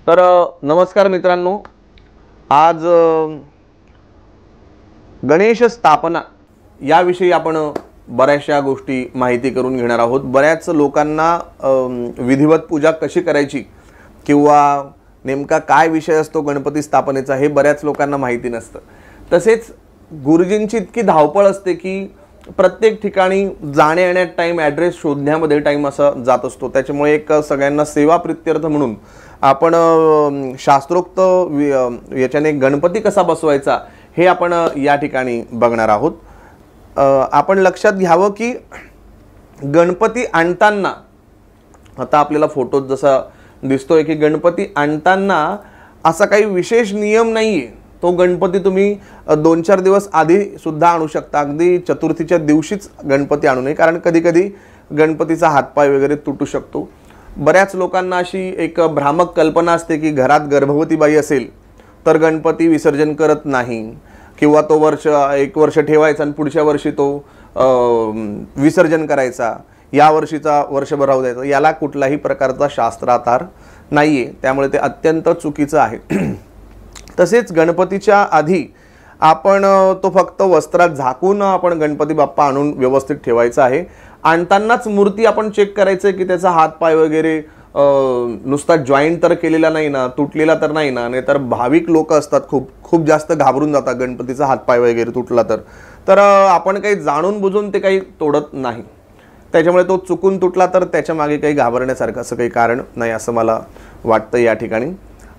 तर नमस्कार मित्रांनो, आज गणेश स्थापना याविषयी आपण बऱ्याचशा गोष्टी माहिती करून घेणार आहोत। बऱ्याच लोकांना विधिवत पूजा कशी करायची किंवा नेमका काय विषय असतो गणपती स्थापनेचा हे बऱ्याच लोकांना माहिती नसतं। तसेच गुरुजींची इतकी धावपळ असते की प्रत्येक ठिकाणी जाणे येण्यात टाइम, ॲड्रेस शोधण्यामध्ये टाइम असा जात असतो। त्याच्यामुळे एक सगळ्यांना सेवा प्रित्यर्थ म्हणून आपण शास्त्रोक्त याच्याने गणपती कसा बसवायचा हे आपण या ठिकाणी बघणार आहोत। आपण लक्षात घ्यावं की गणपती आणताना, आता आपल्याला फोटोत जसा दिसतोय की गणपती आणताना असा काही विशेष नियम नाहीये। तो गणपती तुम्ही 2-4 दिवस आधी सुद्धा आणू शकता, अगदी चतुर्थीच्या दिवशीच गणपती आणू नये, कारण कधी कधी गणपतीचा हातपाय वगैरे तुटू शकतो। बऱ्याच लोकांना अशी एक भ्रामक कल्पना असते की घरात गर्भवती बाई असेल तर गणपती विसर्जन करत नाही किंवा तो एक वर्ष ठेवायचा आणि पुढच्या वर्षी तो विसर्जन करायचा, या वर्षीचा वर्षभर राहू द्यायचा। याला कुठलाही प्रकारचा शास्त्राधार नाहीये, त्यामुळे ते अत्यंत चुकीचं आहे। तसेच गणपतीच्या आधी आपण तो फक्त वस्त्रात झाकून आपण गणपती बाप्पा आणून व्यवस्थित ठेवायचा आहे। आणतानाच मूर्ती आपण चेक करायचं की त्याचा हात पाय वगैरे नुसता जॉईंट तर केलेला नाही ना, तुटलेला तर नाही ना। नाहीतर भाविक लोक असतात खूप जास्त घाबरून जातात गणपतीचा हात पाय वगैरे तुटला तर आपण काही जाणून बुजून ते काही तोडत नाही। त्याच्यामुळे तो चुकून तुटला तर त्याच्या मागे काही घाबरण्यासारखं असं काही कारण नाही असं मला वाटतं या ठिकाणी।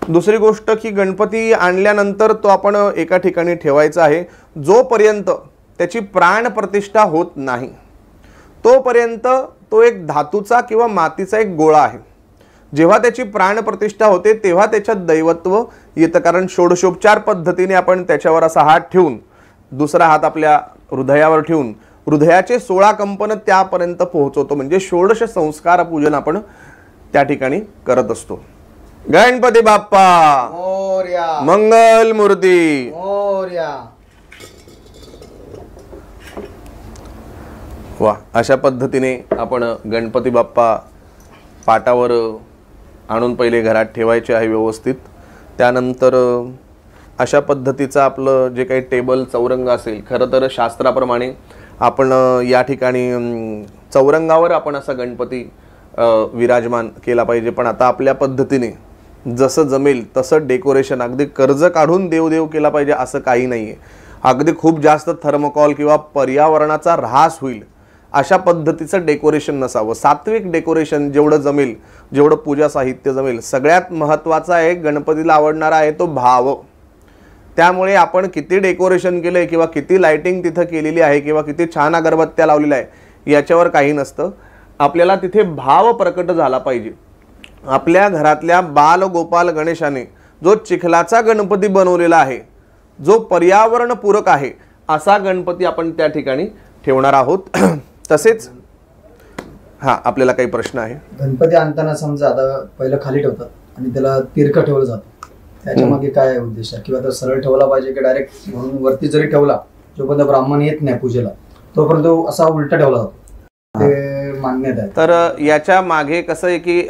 दुसरी गोष्ट की गणपती आणल्यानंतर तो आपण एका ठिकाणी ठेवायचा आहे। जोपर्यंत त्याची प्राण प्रतिष्ठा होत नाही तोपर्यंत तो एक धातूचा किंवा मातीचा एक गोळा आहे। जेव्हा त्याची प्राण प्रतिष्ठा होते तेव्हा त्याच्यात दैवत्व येतं, कारण षोडशोपचार पद्धतीने आपण त्याच्यावर असा हात ठेवून दुसरा हात आपल्या हृदयावर ठेवून हृदयाचे 16 कंपन त्यापर्यंत पोहोचवतो, म्हणजे षोडश संस्कार पूजन आपण त्या ठिकाणी करत असतो। गणपती बाप्पा मोरया, मंगल मूर्ती मोरया। वा, अशा पद्धतीने आपण गणपती बाप्पा पाटावर आणून पहिले घरात ठेवायचे आहे व्यवस्थित। त्यानंतर अशा पद्धतीचा आपलं जे काही टेबल चौरंग असेल, खरं तर शास्त्राप्रमाणे आपण या ठिकाणी चौरंगावर आपण असा गणपती विराजमान केला पाहिजे। पण आता आपल्या पद्धतीने जसं जमेल तसं डेकोरेशन, अगदी कर्ज काढून देवदेव केला पाहिजे असं काही नाहीये। अगदी खूप जास्त थर्मोकॉल किंवा पर्यावरणाचा ऱ्हास होईल अशा पद्धतीचं डेकोरेशन नसावं। सात्विक डेकोरेशन जेवढं जमेल, जेवढं पूजा साहित्य जमेल। सगळ्यात महत्त्वाचा आहे, गणपतीला आवडणारा आहे तो भाव। त्यामुळे आपण किती डेकोरेशन केलंय किंवा किती लाइटिंग तिथं केलेली आहे किंवा किती छान अगरबत्त्या लावलेल्या आहे याच्यावर काही नसतं। आपल्याला तिथे भाव प्रकट झाला पाहिजे। आपल्या घरातल्या बालगोपाल गणेशाने जो चिखलाचा गणपती बनवलेला आहे, जो पर्यावरणपूरक आहे, असा गणपती आपण त्या ठिकाणी ठेवणार आहोत। तसेच आपल्याला काही प्रश्न आहे? गणपती आणताना समजा आता पहिलं खाली ठेवतात आणि त्याला तिरकं ठेवलं जातं, त्याच्या मागे काय उद्देश आहे? किंवा तो सरळ ठेवला पाहिजे की डायरेक्ट म्हणून वरती जरी ठेवला, जोपर्यंत ब्राह्मण येत नाही पूजेला तोपर्यंत असा उलटा ठेवला जातो, ते मान्यता आहे? तर याच्या मागे कसं आहे की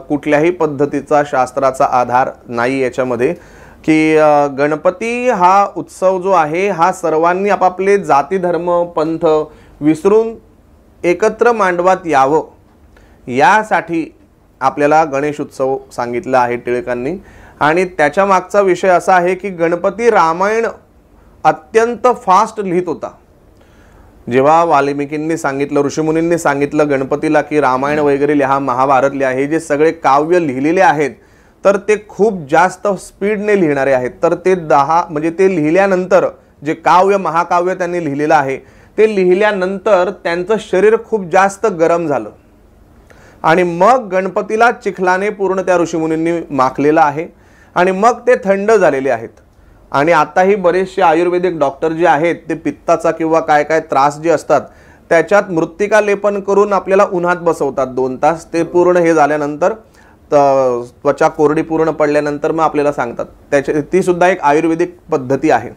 कुठल्याही पद्धतीचा शास्त्राचा आधार नाही याच्यामध्ये, की गणपती हा उत्सव जो आहे हा सर्वांनी आपापले जाती धर्म पंथ विसरून एकत्र मांडवात यावं यासाठी आपल्याला गणेश उत्सव सांगितला आहे टिळकांनी। आणि त्याच्या मागचा विषय असा आहे की गणपती रामायण अत्यंत फास्ट लिहित होता। जेव्हा वाल्मिकींनी सांगितलं, ऋषीमुनींनी सांगितलं गणपतीला की रामायण वगैरे लिहा, महाभारत लिहा, हे जे सगळे काव्य लिहिलेले आहेत तर ते खूप जास्त स्पीडने लिहिणारे आहेत। तर ते म्हणजे ते लिहिल्यानंतर जे काव्य महाकाव्य त्यांनी लिहिलेलं आहे ते लिहिल्यानंतर त्यांचं शरीर खूप जास्त गरम झालं आणि मग गणपतीला चिखलाने पूर्ण त्या ऋषीमुनींनी माखलेलं आहे आणि मग ते थंड झालेले आहेत। आणि आताही बरेचसे आयुर्वेदिक डॉक्टर जे आहेत ते पित्ताचा किंवा काय काय त्रास जे असतात त्याच्यात मृत्तिका लेपन करून आपल्याला उन्हात बसवतात 2 तास। ते पूर्ण हे झाल्यानंतर त्वचा कोरडी पूर्ण पडल्यानंतर मग आपल्याला सांगतात, ती सुद्धा एक आयुर्वेदिक पद्धती आहे।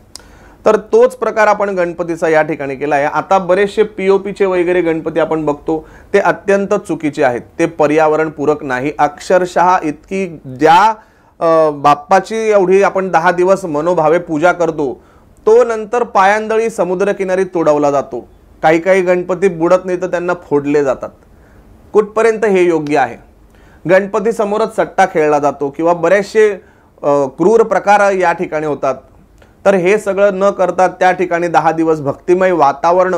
तर तोच प्रकार आपण गणपतीचा या ठिकाणी केला आहे। आता बरेचसे पीओपीचे वगैरे गणपती आपण बघतो ते अत्यंत चुकीचे आहेत, ते पर्यावरण पूरक नाही। अक्षरशः इतकी ज्या बाप्पाची एवढी आपण 10 दिवस मनोभावे पूजा करतो, तो नंतर पायांदळी समुद्रकिनारी तोडवला जातो. काही काही गणपती बुडत नाही तर त्यांना फोडले जातात. कुठपर्यंत हे योग्य आहे? गणपती समोरच सट्टा खेळला जातो किंवा बरेचसे क्रूर प्रकार या ठिकाणी होतात. तर हे सगळं न करता त्या ठिकाणी 10 दिवस भक्तिमय वातावरण,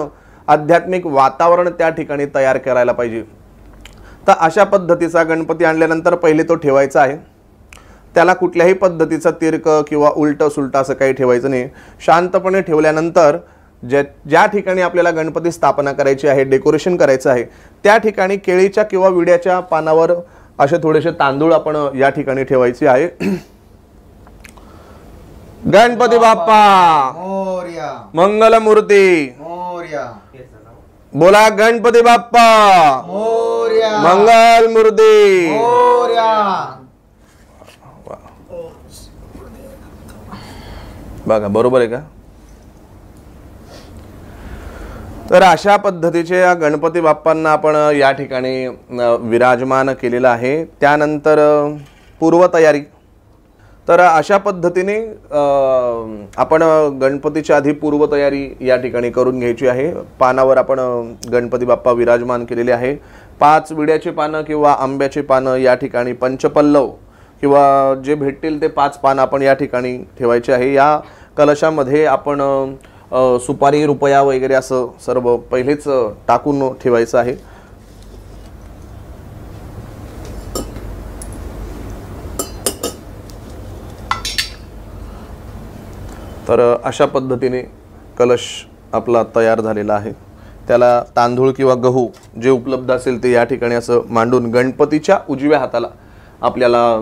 आध्यात्मिक वातावरण त्या ठिकाणी तयार करायला पाहिजे. तर अशा पद्धतीचा गणपती आणल्यानंतर पहिले तो ठेवायचा आहे. त्याला कुठल्याही पद्धतीचं तिरक किंवा उलटं सुलटं असं काही ठेवायचं नाही. शांतपणे ठेवल्यानंतर ज्या ठिकाणी आपल्याला गणपती स्थापना करायची आहे, डेकोरेशन करायचं आहे, त्या ठिकाणी केळीच्या किंवा विड्याच्या पानावर असे थोडेसे तांदूळ आपण या ठिकाणी ठेवायचे आहे. गणपती बाप्पा मोरया, मंगलमूर्ती मोरया, बोला. गणपती बाप्पा मोरया, मंगलमूर्ती मोरया. बघा बरोबर आहे का? तर अशा पद्धतीचे या गणपती बाप्पांना आपण या ठिकाणी विराजमान केलेलं आहे. त्यानंतर पूर्वतयारी. तर अशा पद्धतीने आपण गणपतीच्या आधी पूर्वतयारी या ठिकाणी करून घ्यायची आहे. पानावर आपण गणपती बाप्पा विराजमान केलेले आहे. 5 विड्याचे पानं किंवा आंब्याचे पानं या ठिकाणी, पंचपल्लव किंवा जे भेटतील ते 5 पानं आपण या ठिकाणी ठेवायचे आहे. या कलशामध्ये आपण सुपारी, रुपया वगैरे असं सर्व पहिलेच टाकून ठेवायचं आहे. तर अशा पद्धतीने कलश आपला तयार झालेला आहे. त्याला तांदूळ किंवा गहू जे उपलब्ध असेल ते या ठिकाणी असं मांडून गणपतीच्या उजव्या हाताला आपल्याला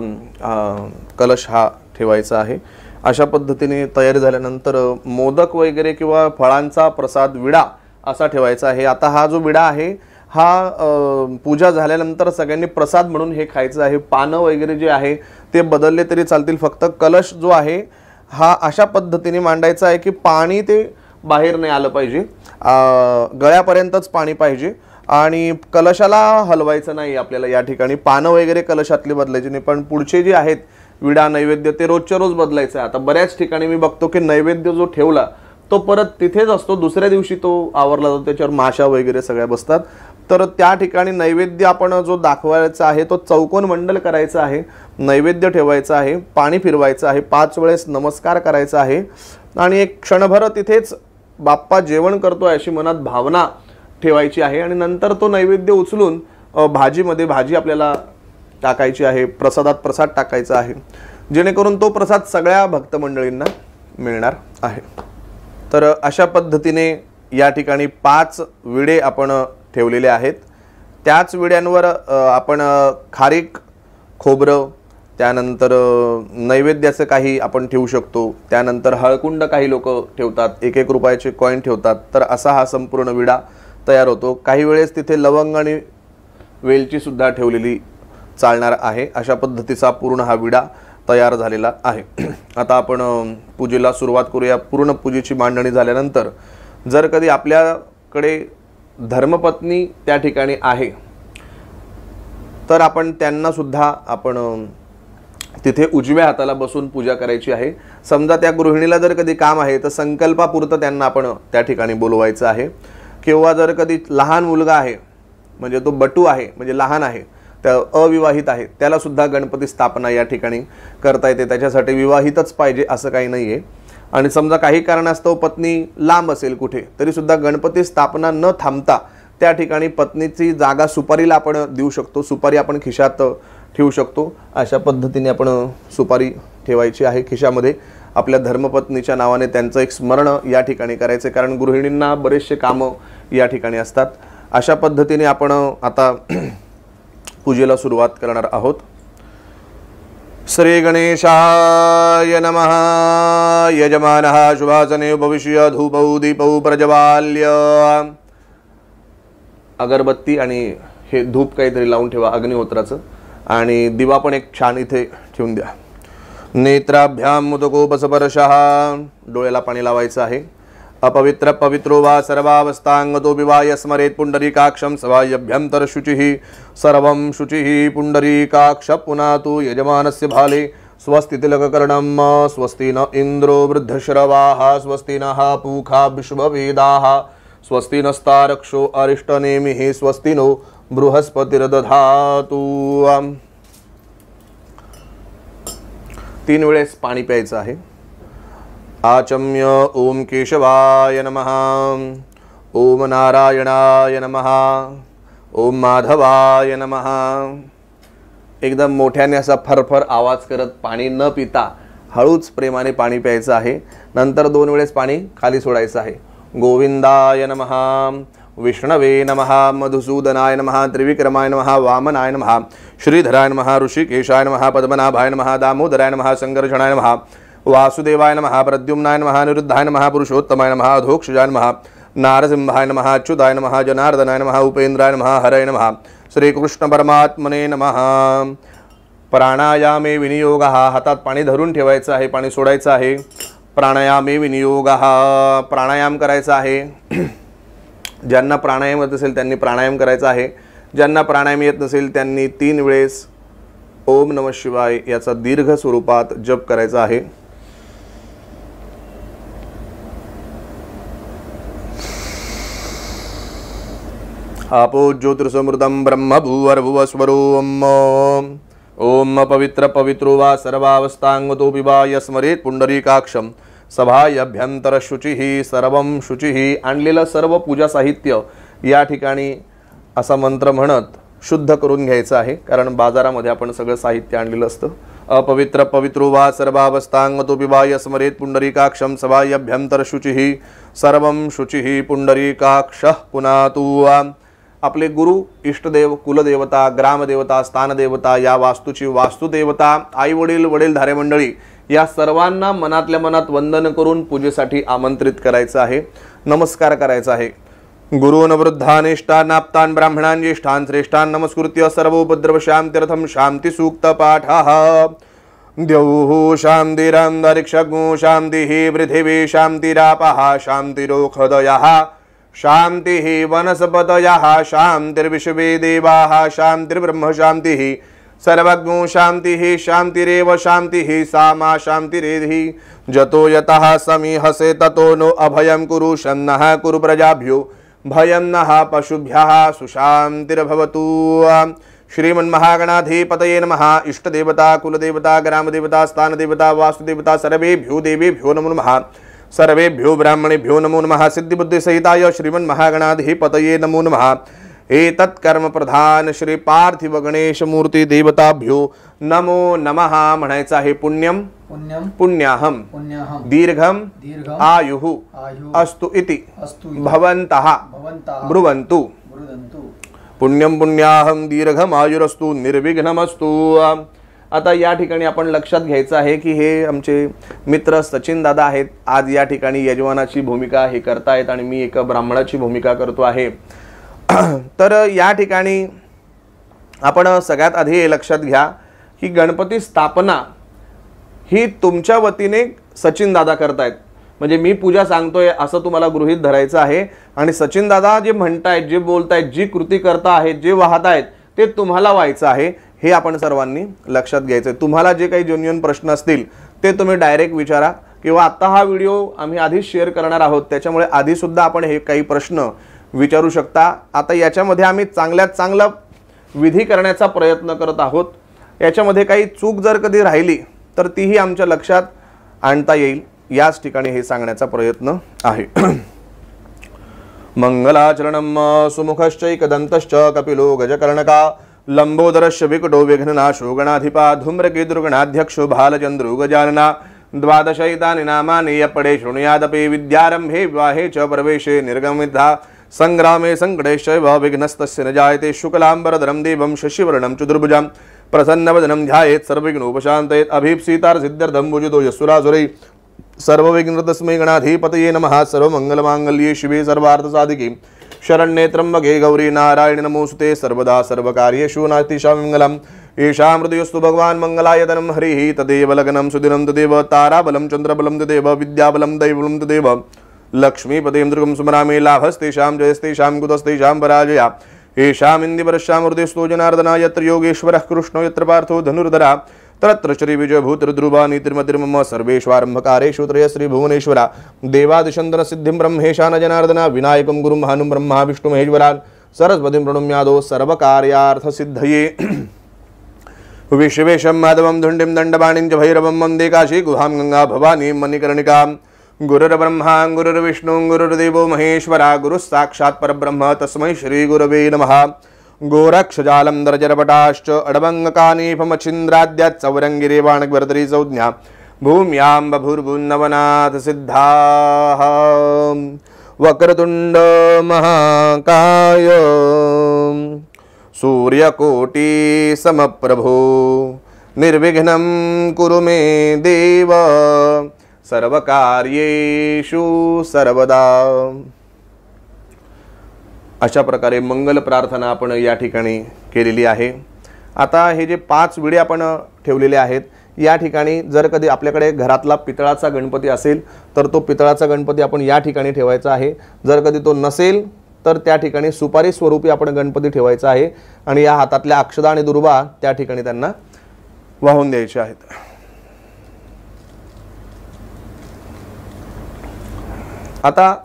कलश हा ठेवायचा आहे. अशा पद्धतीने तयारी झाल्यानंतर मोदक वगैरे किंवा फळांचा प्रसाद, विडा असा ठेवायचा आहे. आता हा जो विडा आहे हा पूजा झाल्यानंतर सगळ्यांनी प्रसाद म्हणून हे खायचं आहे. पानं वगैरे जे आहे ते बदलले तरी चालतील, फक्त कलश जो आहे हा अशा पद्धतीने मांडायचा आहे की पाणी ते बाहेर नाही आलं पाहिजे, गळ्यापर्यंतच पाणी पाहिजे आणि कलशाला हलवायचं नाही आपल्याला. या ठिकाणी पानं वगैरे कलशातली बदलायची नाही, पण पुढचे जे आहेत विडा, नैवेद्य ते रोजच्या रोज बदलायचं आहे. आता बऱ्याच ठिकाणी मी बघतो की नैवेद्य जो ठेवला तो परत तिथेच असतो, दुसऱ्या दिवशी तो आवरला जातो, त्याच्यावर माशा वगैरे सगळ्या बसतात. तर त्या ठिकाणी नैवेद्य आपण जो दाखवायचा आहे तो चौकोन मंडल करायचा आहे, नैवेद्य ठेवायचा आहे, पाणी फिरवायचं आहे, 5 वेळेस नमस्कार करायचा आहे आणि एक क्षणभर तिथेच बाप्पा जेवण करतोय अशी मनात भावना ठेवायची आहे. आणि नंतर तो नैवेद्य उचलून भाजीमध्ये भाजी आपल्याला टाकायची आहे, प्रसादात प्रसाद टाकायचा आहे, जेणेकरून तो प्रसाद सगळ्या भक्त मंडळींना मिळणार आहे. तर अशा पद्धतीने या ठिकाणी 5 विडे आपण ठेवलेले आहेत. त्याच विड्यांवर आपण खारीक, खोबरं, त्यानंतर नैवेद्याचं काही आपण ठेवू शकतो. त्यानंतर हळकुंड काही लोक ठेवतात, 1-1 रुपयाचे कॉईन ठेवतात. तर असा हा संपूर्ण विडा तयार होतो. काही वेळेस तिथे लवंग आणि वेलची सुद्धा ठेवलेली चालणार आहे. अशा पद्धतीचा पूर्ण हा विडा तयार झालेला आहे. आता आपण पूजेला सुरुवात करूया. पूर्ण पूजेची मांडणी झाल्यानंतर जर कधी आपल्याकडे धर्मपत्नी त्या ठिकाणी आहे तर आपण त्यांना सुद्धा आपण तिथे उजव्या हाताला बसून पूजा करायची आहे. समजा त्या गृहिणीला जर कधी काम आहे तर संकल्पापुरतं त्यांना आपण त्या ठिकाणी बोलवायचं आहे. किंवा जर कधी लहान मुलगा आहे म्हणजे तो बटू आहे म्हणजे लहान आहे, त्या अविवाहित आहे, त्याला सुद्धा गणपती स्थापना या ठिकाणी करता येते. त्याच्यासाठी विवाहितच पाहिजे असं काही नाही आहे. आणि समजा काही कारणास्तव पत्नी लांब असेल कुठे तरी सुद्धा गणपती स्थापना न थांबता त्या ठिकाणी पत्नीची जागा सुपारीला आपण देऊ शकतो. सुपारी आपण खिशात ठेवू शकतो. अशा पद्धतीने आपण सुपारी ठेवायची आहे खिशामध्ये. आपल्या धर्मपत्नीच्या नावाने त्यांचं एक स्मरण या ठिकाणी करायचं, कारण गृहिणींना बरेचसे कामं या ठिकाणी असतात. अशा पद्धतीने आपण आता पूजेला सुरुवात करणार आहोत. श्री गणेशाय नमः. यजमानः शुभासने उपविश्य धूपौ दीपौ प्रज्वाल्य. अगरबत्ती आणि हे धूप काहीतरी लावून ठेवा अग्निहोत्राचं, आणि दिवा पण एक छान इथे ठेवून द्या. नेत्राभ्याम मुदकोपस्पर्शः. डोळ्याला पाणी लावायचं आहे. अपवित्र पवित्रो वा सर्वावस्थांगतो विवाय स्मरेत पुंडरीकाक्षं सवायभ्यंतर शुचिः सर्वं शुचिः पुंडरीकाक्ष पुनातु यजमानस्य भाले स्वस्ति तिलककर्णम स्वस्ति न इंद्रो वृद्धश्रवाः स्वस्ति नः पूषा विश्ववेदाः स्वस्ति नस्तारक्षो अरिष्टनेमिः स्वस्ति नो बृहस्पतिर्दधातु। 3 वेळेस पाणी प्यायचं आहे। आचम्य ओम केशवाय नमः, ओम नारायणाय नमः, ओम माधवाय नमः। एकदम मोठ्याने असा फरफर आवाज करत पाणी न पिता हळूच प्रेमाने पाणी प्यायचं आहे। नंतर 2 वेळेस पाणी खाली सोडायचं आहे। गोविंदाय नमः, विष्णवे नमः, मधुसूदनाय नमः, त्रिविक्रमाय नमः, वामनाय नमः, श्रीधराय नमः, ऋषिकेशाय नमः, पद्मनाभाय नमः, दामोदराय नमः, संकर्षणाय नमः, वासुदेवाय नमः, प्रद्युम्नाय नमः, निरुद्धाय नमः, पुरुषोत्तमाय नमः, अधोक्षजाय नमः, नारसिंहाय नमः, अच्युताय नमः, जनार्दनाय नमः, उपेन्द्राय नमः, हरये नमः, श्रीकृष्ण परमात्मने नमः। प्राणायामे विनियोगः, हातात पाणी धरून ठेवायचं आहे, पाणी सोडायचं आहे। प्राणायामे विनियोगः, प्राणायाम करायचा आहे। ज्यांना प्राणायाम येत असेल त्यांनी प्राणायाम करायचा आहे। ज्यांना प्राणायाम येत नसेल त्यांनी 3 वेळेस ओम नमः शिवाय याचा दीर्घ स्वरूपात जप करायचा आहे। आपो ज्योतिर्समृतं ब्रह्म भूर्भुवस्वरोम ओम पवित्र पवित्रो वा सर्वावस्थांगतोऽपि वा यस्मरेत् पुंडरीकाक्षं सभायभ्यंतर शुचिः सर्वं शुचिः। आणलेलं सर्व पूजा साहित्य या ठिकाणी असा मंत्र म्हणत शुद्ध करून घ्यायचं आहे, कारण बाजारामध्ये आपण सगळं साहित्य आणलेलं असतं। अपवित्र पवित्रो वा सर्वावस्थांगतोऽपि वा यस्मरेत् पुंडरीकाक्षं सभायभ्यंतर शुचिः सर्वं शुचिः पुंडरीकाक्षः पुनातु। आपले गुरु, इष्टदेव, कुलदेवता, ग्रामदेवता, स्थानदेवता, या वास्तूची वास्तुदेवता, आई वडील, वडीलधारे मंडळी या सर्वांना मनातल्या मनात वंदन करून पूजेसाठी आमंत्रित करायचं आहे, नमस्कार करायचा आहे। गुरून् वृद्धानिष्ठान् आप्तान् ब्राह्मणान् ज्येष्ठान् श्रेष्ठान् नमस्कृत्य सर्वोपद्रव शान्त्यर्थं शान्ति सूक्त पाठः। द्यौः शान्तिरन्तरिक्षगो शान्तिः पृथिवी शान्तिरापः शान्तिरोषधयः शान्तिः वनस्पतयः शान्तिर्विश्वे देवाः शान्तिर्ब्रह्म शान्तिः सर्वज्ञो शान्तिः शान्तिरेव शान्तिः सा मा शान्तिरेधि। जतो यतः समीहसे ततो नो अभयं कुरु शन्नः कुरु प्रजाभ्यो भयं नः पशुभ्यः सुशान्तिर्भवतु। श्रीमन्महागणाधिपतये नमः। इष्टदेवता, कुलदेवता, ग्रामदेवता, स्थानदेवता, वास्तुदेवता सर्वेभ्यो देवेभ्यो नमो नमः। सर्वेभ्यो ब्राह्मणेभ्यो नमो नमः। सिद्धिबुद्धिसहिताय श्रीमन्महागणाधिपतये नमो नमः। एतत् कर्म प्रधान श्री पार्थिव गणेश मूर्ती देवताभ्यो नमो नमः म्हणायचं आहे। पुण्यम पुण्यम पुण्याहम पुण्याहम दीर्घम दीर्घम आयुः अस्तु इति भवन्तः ब्रुवन्तु। पुण्यम पुण्याहम दीर्घम आयुरस्तु निर्विघ्नमस्तु। आता या ठिकाणी आपण लक्षात घ्यायचं आहे की हे आमचे मित्र सचिन दादा आहेत। आज या ठिकाणी यजमानाची भूमिका हे करतायत आणि मी एका ब्राह्मणाची भूमिका करतो आहे। तर या ठिकाणी आपण सगळ्यात आधी हे लक्षात घ्या की गणपती स्थापना ही तुमच्या वतीने सचिन दादा करतायत। म्हणजे मी पूजा सांगतोय असं तुम्हाला गृहीत धरायचं आहे आणि सचिन दादा जे म्हणतायत, जे बोलतायत, जी कृती करता आहेत, जे वाहतायत ते तुम्हाला व्हायचं आहे, हे आपण सर्वांनी लक्षात घ्यायचं आहे। तुम्हाला जे काही जेन्युइन प्रश्न असतील ते तुम्ही डायरेक्ट विचारा किंवा आता हा व्हिडिओ आम्ही आधीच शेअर करणार आहोत, त्याच्यामुळे आधी सुद्धा आपण हे काही प्रश्न विचारू शकता। आता याच्यामध्ये आम्ही चांगल्यात चांगला विधी करण्याचा प्रयत्न करत आहोत। याच्यामध्ये काही चूक जर कधी राहिली तर तीही आमच्या लक्षात आणता येईल, याच ठिकाणी हे सांगण्याचा प्रयत्न आहे। मंगलाचरणम सुमुखश्चैकदन्तश्च कपिलो गजकर्णका लंबोदरस्य विकटो विघ्ननाशो गणाधिपा धूम्रकेतुर्गणाध्यक्षो भालचन्द्रो गजानना द्वादशैतानि नामानि यपडे शृणुयादपि विद्यारंभे विवाहे च प्रवेशे निर्गमिता संग्रामे संकटेश्चैव विघ्नस्तस्य न जायते। शुक्लांबरधरं देवं शशिवर्णं चतुर्भुजं प्रसन्नवदनं ध्यायेत् सर्वविघ्नोपशान्तयेत्। अभीप्सितार्थसिद्ध्यर्थं भुजितो यस्सुरासुरैः सर्वविघ्नतस्मै गणाधिपतये नमः। सर्वमङ्गलमाङ्गल्ये शिवे सर्वार्थसाधिके शरण्ये त्र्यम्बके गौरी नारायणि नमोस्तुते। सर्वदा सर्वकार्येषु नास्तिशां मङ्गलम्। येषां हृदयस्तु भगवान् मङ्गलायतनं हरिः तदेव लग्नं सुदिनं तदेव ताराबलं चन्द्रबलं तदेव विद्याबलं दैवबलं तदेव लक्ष्मीपतिं दुर्गं स्मरामि। लाभस्तेषां जयस्तेषां कुतस्तेषां पराजया। येषाम् इन्दिवरश्यां हृदयस्थो जनार्दना। यत्र योगेश्वरः कृष्णो यत्र पार्थो धनुर्धरा तत्र श्री विजय भूतरुद्रुवा नीतिर्मतिर्मम सर्वेष्वारंभकारेषु त्रय श्री भुवनेश्वरा देवादिशंदन सिद्धिं ब्रह्मेशान जनार्दना विनायकं गुरुं महानुं ब्रह्मा विष्णु महेश्वरान् सरस्वतीं प्रणम्यादो सर्वकार्यार्थ सिद्धये विश्वेशं माधवं धुण्डिं दण्डपाणिं च भैरवं वन्दे काशी गुहां गंगा भवानीं मणिकर्णिकां गुरुर्ब्रह्मा गुरुर्विष्णु गुरुर्देवो महेश्वरा गुरुः साक्षात् परब्रह्म तस्मै श्री गुरवे नमः गोरक्षजालं दरजरपटाश्च अडबङ्गकानीफमच्छिन्द्राद्यात् सौरङ्गिरेवाणग्वर्धरी संज्ञा भूम्यां बभूर्भुन्नवनाथ सिद्धाः वक्रतुण्ड महाकाय सूर्यकोटि समप्रभो निर्विघ्नं कुरु मे देव सर्वकार्येषु सर्वदा। अशा प्रकारे मंगल प्रार्थना आपण या ठिकाणी केलेली आहे। आता हे जे 5 विडे आपण ठेवलेले आहेत या ठिकाणी जर कधी आपल्याकडे घरातला पितळाचा गणपती असेल तर तो पितळाचा गणपती आपण या ठिकाणी ठेवायचा आहे। जर कधी तो नसेल तर त्या ठिकाणी सुपारी स्वरूपी आपण गणपती ठेवायचा आहे आणि या हातातल्या अक्षदा आणि दुर्वा त्या ठिकाणी त्यांना वाहून द्यायचे आहेत। आता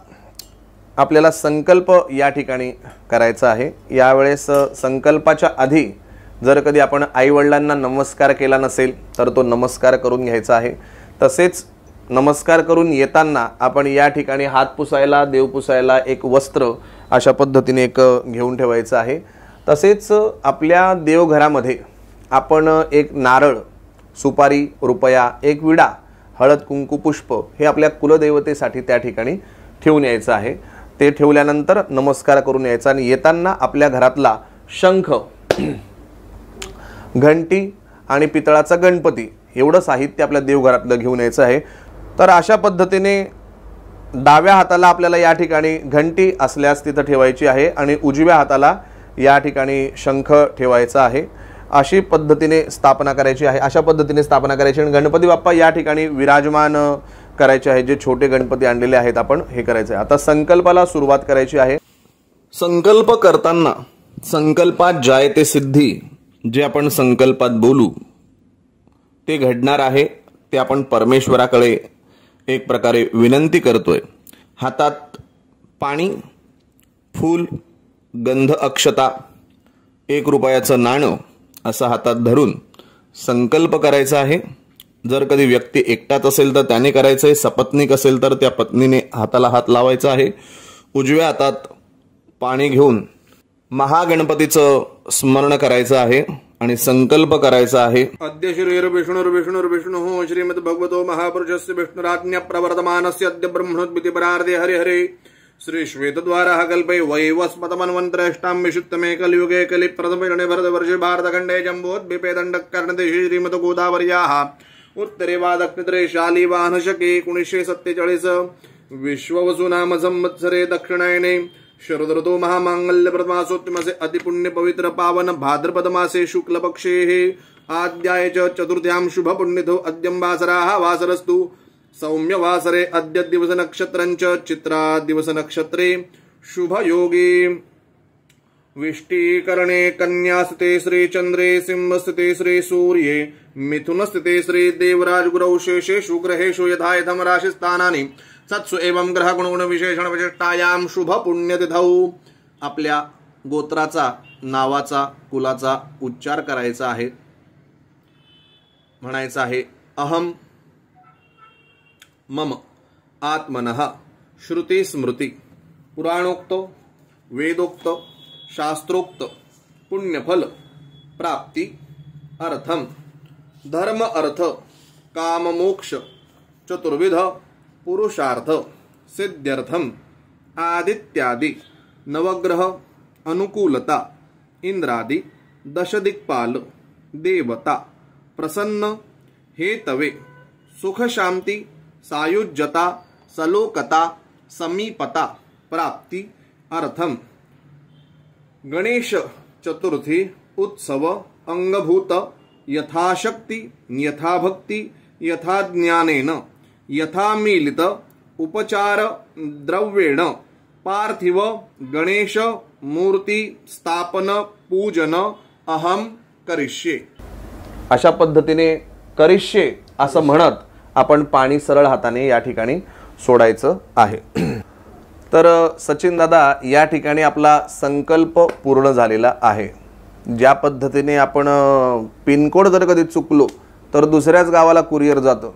आपल्याला संकल्प या ठिकाणी करायचा आहे। यावेळेस संकल्पाच्या आधी जर कधी आपण आईवडिलांना नमस्कार केला नसेल तर तो नमस्कार करून घ्यायचा आहे। तसेच नमस्कार करून येताना आपण या ठिकाणी हात पुसायला देव पुसायला एक वस्त्र अशा पद्धतीने एक घेऊन ठेवायचं आहे। तसेच आपल्या देवघरामध्ये आपण एक नारळ, सुपारी, रुपया, एक विडा, हळद, कुंकू, पुष्प हे आपल्या कुलदेवतेसाठी त्या ठिकाणी ठेवून यायचं आहे। ते ठेवल्यानंतर नमस्कार करून यायचा आणि येताना आपल्या घरातला शंख, घंटी आणि पितळाचा गणपती एवढं साहित्य आपल्या देवघरातलं घेऊन यायचं आहे। तर अशा पद्धतीने डाव्या हाताला आपल्याला या ठिकाणी घंटी असल्यास तिथं ठेवायची आहे आणि उजव्या हाताला या ठिकाणी शंख ठेवायचा आहे। अशी पद्धतीने स्थापना करायची आहे। अशा पद्धतीने स्थापना करायची आणि गणपती बाप्पा या ठिकाणी विराजमान करायचे आहे। जे छोटे गणपती आणलेले आहेत आपण हे करायचे आहे। आता संकल्पाला सुरुवात करायची आहे। संकल्प करताना संकल्पात जायते सिद्धी, जे आपण संकल्पात बोलू ते घडणार आहे। ते आपण परमेश्वराकडे एक प्रकारे विनंती करतोय। हातात पाणी, फूल, गंध, अक्षता, 1 रुपयाचं नाणं असं हातात धरून संकल्प करायचा आहे। जर कधी व्यक्ती एकटाच असेल तर त्याने करायचं आहे, सपत्नीक असेल तर त्या पत्नीने हाताला हात लावायचा आहे। उजव्या हातात पाणी घेऊन महागणपतीचं स्मरण करायचं आहे आणि संकल्प करायचा आहे। अद्य श्रीर्विष्णुर्विष्णुर्विष्णुः श्रीमद् भगवतो महापुरुषस्य विष्णुराज्ञा प्रवर्तमानस्य अद्य ब्रह्मणोद्भूति परार्धे हरे हरे श्री श्वेतद्वारः कल्पे वैवस्वतमन्वन्तरेष्टां विशुद्धमे कलियुगे कलि प्रथमे भरतवर्षे भारतखण्डे जम्बोद्वीपे दण्डकारण्यदेशे श्रीमद्गोदावर्याः उत्तरे वादक्षिणे शालिवाहनशके 1947 विश्ववसुनाम संवत्सरे दक्षिणायने शरदऋतु महामांगल्यप्रथमासोत्तमसे अतिपुण्य पवित्र पावन भाद्रपद मासे शुक्ल पक्षे आद्याय च चतुर्थ्यां शुभ पुण्यतो अद्यं वासराः वासरस्तु सौम्य वासरे अद्य दिवस नक्षत्रञ्च चित्रा दिवस नक्षत्रे शुभ योगी विष्टिकरणे कन्या स्थिते श्री चंद्रे सिंह स्थिते श्री सूर्ये मिथुन स्थिते श्री देवराज गुरौ शेषेषु ग्रहेषु यथा यथं राशिस्थानानि सत्सु एवं ग्रह गुण विशेषण विशिष्टायाम शुभ पुण्यतिथौ आपल्या गोत्राचा, नावाचा, कुलाचा उच्चार करायचा आहे। म्हणायचं आहे अहम मम आत्मनः श्रुती स्मृती पुराणोक्त वेदोक्त शास्त्रोक्त पुण्यफल प्राप्ति अर्थम धर्म अर्थ काम मोक्ष चतुर्विध पुरुषार्थ सिद्ध्यर्थम आदित्यादि नवग्रह अनुकूलता इंद्रादि दशदिक्पाल देवता प्रसन्न हेतवे सुख शांति सायुज्यता सलोकता समीपता प्राप्ति अर्थम गणेश चतुर्थी उत्सव अंगभूत यथाशक्ति यथाभक्ति यथा ज्ञानेन यथा मीलित उपचार द्रव्येण पार्थिव गणेश मूर्ति स्थापन पूजन अहम करिष्ये। अशा पद्धतीने करिष्ये असं म्हणत आपण पाणी सरळ हाताने या ठिकाणी सोडायचं आहे. तर सचिन दादा, या ठिकाणी आपला संकल्प पूर्ण झालेला आहे. ज्या पद्धतीने आपण पिनकोड जर कधी चुकलो तर दुसऱ्याच गावाला कुरिअर जातं,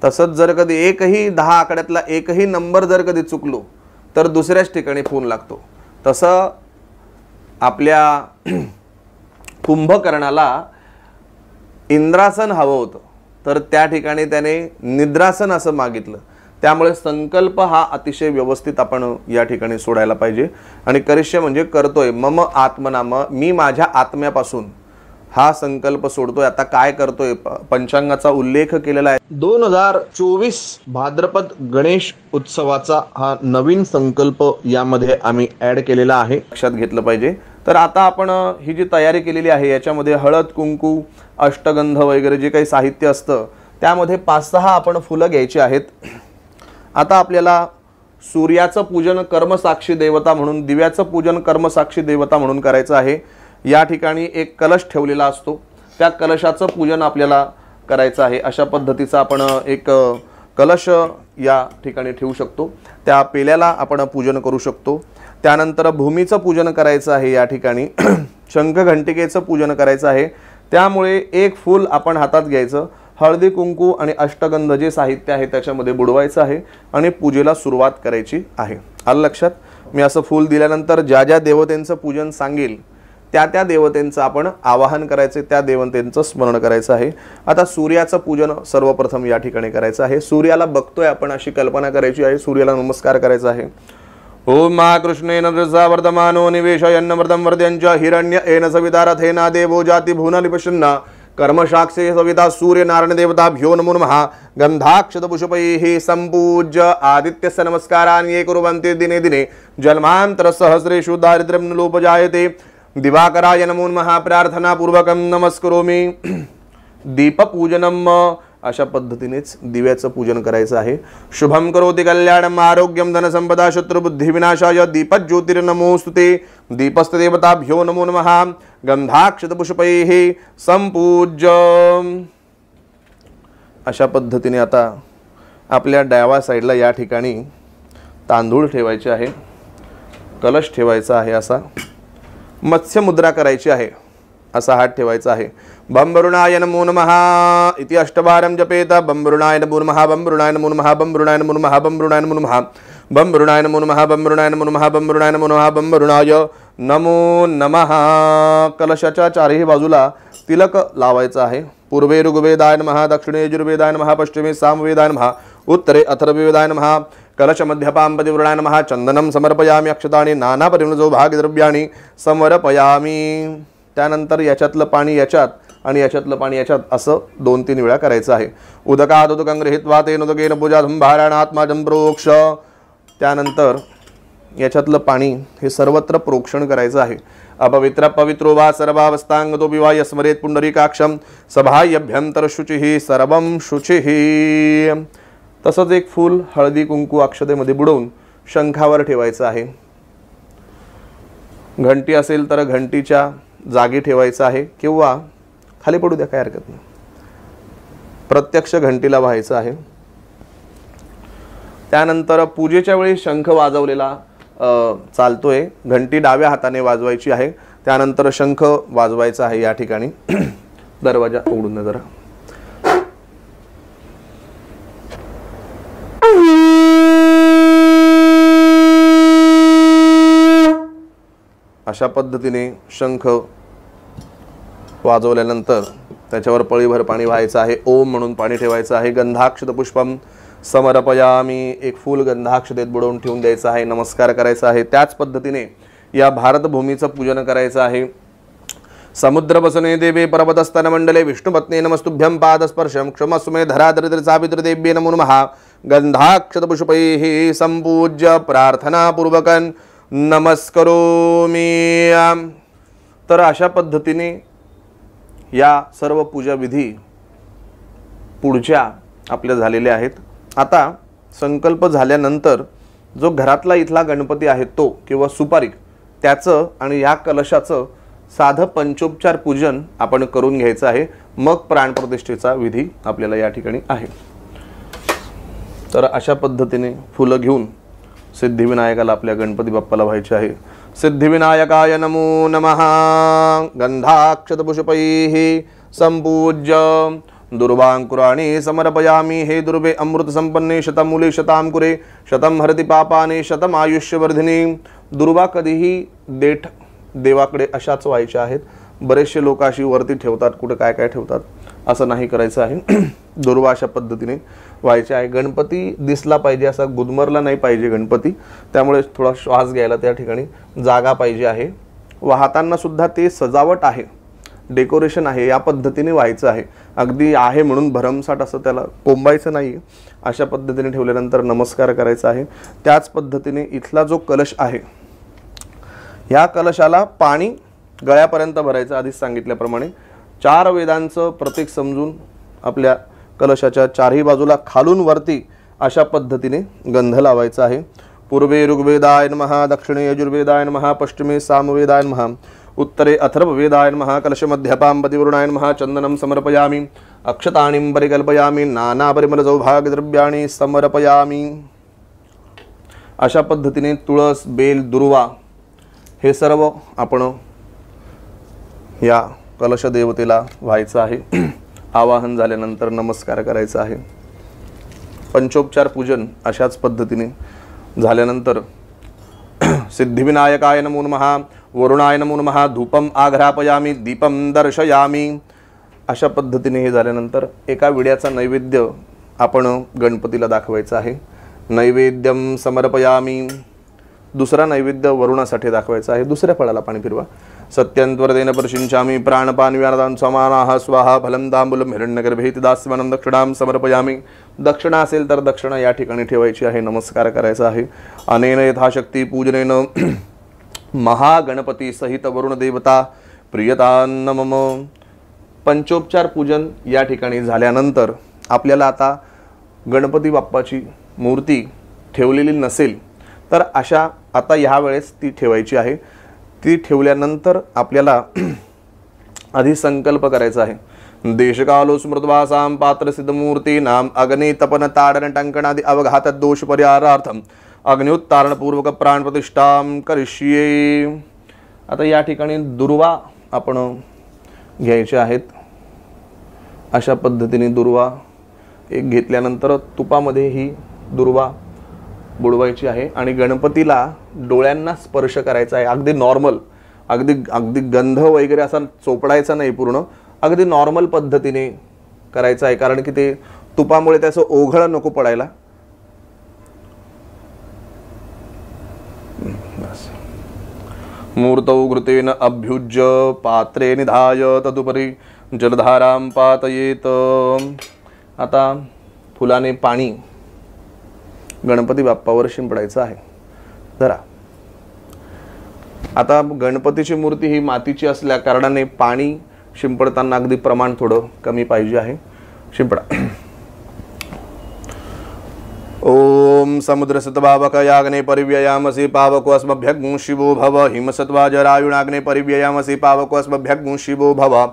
तसंच जर कधी एकही 10 आकड्यातला एकही नंबर जर कधी चुकलो तर दुसऱ्याच ठिकाणी फोन लागतो. तसं आपल्या कुंभकर्णाला इंद्रासन हवं होतं, तर त्या ठिकाणी त्याने निद्रासन असं मागितलं. त्यामुळे संकल्प हा अतिशय व्यवस्थित आपण या ठिकाणी सोडायला पाहिजे. आणि करिष्य म्हणजे करतोय, मम आत्मनाम, मी माझ्या आत्म्यापासून हा संकल्प सोडतोय. आता काय करतोय, पंचांगाचा उल्लेख केलेला आहे. 2024 भाद्रपद गणेश उत्सवाचा हा नवीन संकल्प यामध्ये आम्ही ॲड केलेला आहे, लक्षात घेतलं पाहिजे. तर आता आपण ही जी तयारी केलेली आहे याच्यामध्ये हळद, कुंकू, अष्टगंध वगैरे जे काही साहित्य असतं त्यामध्ये 5-6 आपण फुलं घ्यायची आहेत. आता आपल्याला सूर्याचं पूजन कर्मसाक्षी देवता म्हणून, दिव्याचं पूजन कर्मसाक्षी देवता म्हणून करायचं आहे. या ठिकाणी एक कलश ठेवलेला असतो, त्या कलशाचं पूजन आपल्याला करायचं आहे. अशा पद्धतीचा आपण एक कलश या ठिकाणी ठेवू शकतो. त्या पेल्याला आपण पूजन करू शकतो. त्यानंतर भूमीचं पूजन करायचं आहे. या ठिकाणी शंख घंटिकेचं पूजन करायचं आहे. त्यामुळे एक फूल आपण हातात घ्यायचं, हळदी कुंकू आणि अष्टगंध जे साहित्य आहे त्याच्यामध्ये बुडवायचं आहे आणि पूजेला सुरुवात करायची आहे. आलं लक्षात? मी असं फूल दिल्यानंतर ज्या ज्या देवतेंचं पूजन सांगेल त्या देवतेंचं आपण आवाहन करायचे, त्या देवतेंचं स्मरण करायचं आहे. आता सूर्याचं पूजन सर्वप्रथम या ठिकाणी करायचं आहे. सूर्याला बघतोय आपण अशी कल्पना करायची आहे, सूर्याला नमस्कार करायचा आहे. ओम मा कृष्णेन रसा वर्धमानो निवेशयन्न वर्धम वर्धयञ्च हिरण्य एन सविता रथेना देवो जाति भुवनालिपशन्ना कर्मसाक्षे सविता सूर्य नारायण देवताभ्यो नमो नमः. गंधाक्षत पुष्पैः संपूज्य आदित्यस्य नमस्कारान् ये कुर्वन्ति दिने दिने जन्मांतर सहस्रेषु दारिद्र्यं न लोपजायते. दिवाकराय नमो नमः प्रार्थना पूर्वकं नमस्करोमि. दीपपूजनम, अशा पद्धतीनेच दिव्याचं पूजन करायचं आहे. शुभम करोति कल्याणम आरोग्यम धनसंपदा शत्रुबुद्धी विनाशाय दीपज्योतिर्नमोस्तुते. दीपस्थ देवताभ्यो नमो नमः. गंधाक्षत पुष्पैः संपूज्य. अशा पद्धतीने आता आपल्या डाव्या साईडला या ठिकाणी तांदूळ ठेवायचे आहे, कलश ठेवायचा आहे, असा मत्स्य मुद्रा करायची आहे, असा हात ठेवायचा आहे. बंबरुणाय नमो नमः इति 8 वारं जपेत. बंबरुणाय नमो नमः, बंबरुणाय नमो नमः, बंबरुणाय नमो नमः, बंबरुणाय नमो नमः, बंबरुणाय नमो नमः, बंबरुणाय नमो नमः, बंबरुणाय नमो नमः, बंबरुणाय नमो नमः. कलशाच्या चारही बाजूला तिलक लावायचा आहे. पूर्वे ऋग्वेदाय नमः, दक्षिणे यजुर्वेदाय नमः, पश्चिमे सामवेदाय नमः, उत्तरे अथर्ववेदाय नमः. कलश मध्यपां पतिव्रणाय नमः. चंदनं समर्पयामि, अक्षतानि नाना परिमलजो भागद्रव्याणि समर्पयामि. त्यानंतर याच्यातलं पाणी याच्यात आणि याच्यातलं पाणी याच्यात असं 2-3 वेळा करायचं आहे. उदकात उदकं गृहीत्वा तेन उदकेन पूजा संभारणात्माजं प्रोक्ष. त्यानंतर याच्यातलं पाणी हे सर्वत्र प्रोक्षण करायचं आहे. अपवित्र पवित्रो वा सर्वावस्थांगतो विवा यस्मरेत पुंडरीकाक्षम सभायभ्यंतर शुचिः सर्वं शुचिः. तसंच एक फूल हळदी कुंकू अक्षतेमध्ये बुडवून शंखावर ठेवायचं आहे. घंटी असेल तर घंटीच्या जागी ठेवायचं आहे किंवा खाली पडू द्या, काय हरकत नाही. प्रत्यक्ष घंटीला व्हायचं आहे. त्यानंतर पूजेच्या वेळी शंख वाजवलेला चालतोय. घंटी डाव्या हाताने वाजवायची आहे. त्यानंतर शंख वाजवायचा आहे. या ठिकाणी दरवाजा उघडून द्या जरा. अशा पद्धतीने शंख वाजवल्यानंतर त्याच्यावर पळीभर पाणी व्हायचं आहे. ओम म्हणून पाणी ठेवायचं आहे. गंधाक्षत पुष्पम समर्पयामि, एक फूल गंधाक्षतेत बुडवून ठेवून द्यायचं आहे. नमस्कार करायचा आहे. त्याच पद्धतीने या भारत भूमीचं पूजन करायचं आहे. समुद्रवसने देवे पर्वतस्तन मंडले विष्णुपत्नी नमस्तुभ्यं पादस्पर्शं क्षमस्व मे धराधरित्र सावित्र देव्ये नमो नमः. गंधाक्षत पुष्पैः संपूज्य प्रार्थना पूर्वकं नमस्करोमि. तर अशा पद्धतीने या सर्व पूजा विधी पुढच्या आपल्या झालेल्या आहेत. आता संकल्प झाल्यानंतर जो घरातला इथला गणपती आहे तो किंवा सुपारीक त्याचं आणि या कलशाचं साधं पंचोपचार पूजन आपण करून घ्यायचं आहे. मग प्राणप्रतिष्ठेचा विधी आपल्याला या ठिकाणी आहे. तर अशा पद्धतीने फुलं घेऊन सिद्धिविनायकाला आपल्या गणपती बाप्पाला व्हायचे आहे. सिद्धिविनायकाय नमो नमः. गंधाक्षतपुष्पैः संपूज्य दुर्वांकुराणि समर्पयामि. हे दुर्वे अमृत संपन्ने शतमूले शतांकुरे शतम हरति पापाने शतम आयुष्यवर्धिनी. दुर्वा कधीही देठ देवाकडे अशाच व्हायच्या आहेत. बरेचसे लोक अशी वरती ठेवतात, कुठे काय काय ठेवतात, असं नाही करायचं आहे. दुर्वा अशा पद्धतीने व्हायचे आहे. गणपती दिसला पाहिजे, असा गुदमरला नाही पाहिजे गणपती. त्यामुळे थोडा श्वास घ्यायला त्या ठिकाणी जागा पाहिजे आहे. वाहताना सुद्धा ते सजावट आहे, डेकोरेशन आहे, या पद्धतीने व्हायचं आहे. अगदी आहे म्हणून भरमसाठ असं त्याला कोंबायचं नाही. अशा पद्धतीने ठेवल्यानंतर नमस्कार करायचा आहे. त्याच पद्धतीने इथला जो कलश आहे, ह्या कलशाला पाणी गळ्यापर्यंत भरायचं. आधीच सांगितल्याप्रमाणे 4 वेदांचं प्रतीक समजून आपल्या कलशाच्या चारही बाजूला खालून वरती अशा पद्धतीने गंध लावायचा आहे. पूर्वे ऋग्वेदाय नमः, दक्षिणे यजुर्वेदाय नमः, पश्चिमे सामवेदाय नमः, उत्तरे अथर्ववेदाय नमः. कलशमध्यपां पतिवरुणाय नमः. चंदनं समर्पयामि. अक्षताणीं परिकल्पयामि. नानापरिमलसौभाग्यद्रव्याणि समर्पयामि. अशा पद्धतीने तुळस, बेल, दुर्वा हे सर्व आपण या कलश देवतेला व्हायचं आहे. आवाहन झाल्यानंतर नमस्कार करायचा आहे. पंचोपचार पूजन अशाच पद्धतीने झाल्यानंतर सिद्धिविनायकाय नमो नमः, वरुणाय नमो नमः, धूपम आघ्रापयामि, दीपम दर्शयामि. अशा पद्धतीने हे झाल्यानंतर एका विड्याचा नैवेद्य आपण गणपतीला दाखवायचा आहे. नैवेद्यम समर्पयामि. दुसरा नैवेद्य वरुणासाठी दाखवायचा आहे. दुसऱ्या फळाला पाणी फिरवा. सत्यंत्वरतेन परिशिंचामि. प्राणपानव्यादान समानाः स्वाहा. फलं तांबूलं हिरण्यगर्भेति दास्यमानं दक्षिणां समर्पयामि. दक्षिणा असेल तर दक्षिणा या ठिकाणी ठेवायची आहे. नमस्कार करायचा आहे. अनेन यथाशक्ती पूजनेन महागणपती सहित वरुण देवता प्रियतान्न मम. पंचोपचार पूजन या ठिकाणी झाल्यानंतर आपल्याला आता गणपती बाप्पाची मूर्ती ठेवलेली नसेल तर अशा आता ह्या वेळेस ती ठेवायची आहे. ती ठेवल्यानंतर आपल्याला आधी संकल्प करायचा आहे. देशकालो स्मृतवासां पात्रसिद्धमूर्तीनां अग्नि तपन ताडन टंकणादि अवघात दोष परिहारार्थम अग्निउत्तारणपूर्वक प्राणप्रतिष्ठां करिष्ये. आता या ठिकाणी दुर्वा आपण घ्यायचे आहेत. अशा पद्धतीने दुर्वा एक घेतल्यानंतर तुपामध्ये ही दुर्वा बुडवायची आहे आणि गणपतीला डोळ्यांना स्पर्श करायचा आहे. अगदी नॉर्मल, अगदी गंध वगैरे असा चोपडायचा नाही, पूर्ण अगदी नॉर्मल पद्धतीने करायचं आहे. कारण की ते तुपामुळे त्याचं ओघळ नको पडायला. मूर्तौ घृतेन अभ्युज्य पात्रे निधाय तदुपरी जलधारां पातयेत. आता फुलाने पाणी गणपती बाप्पावर शिंपडायचं आहे. जरा आता गणपतीची मूर्ती ही मातीची असल्या कारणाने पाणी शिंपडताना अगदी प्रमाण थोडं कमी पाहिजे आहे. शिंपडा. ओम समुद्रसतभावकयाग्ने परिव्ययामसि पावको अस्मभ्यग् शिवो भव. हिमसत्वाजरायुणाग्ने परिव्ययामसि पावको अस्मभ्यग् शिवो भव.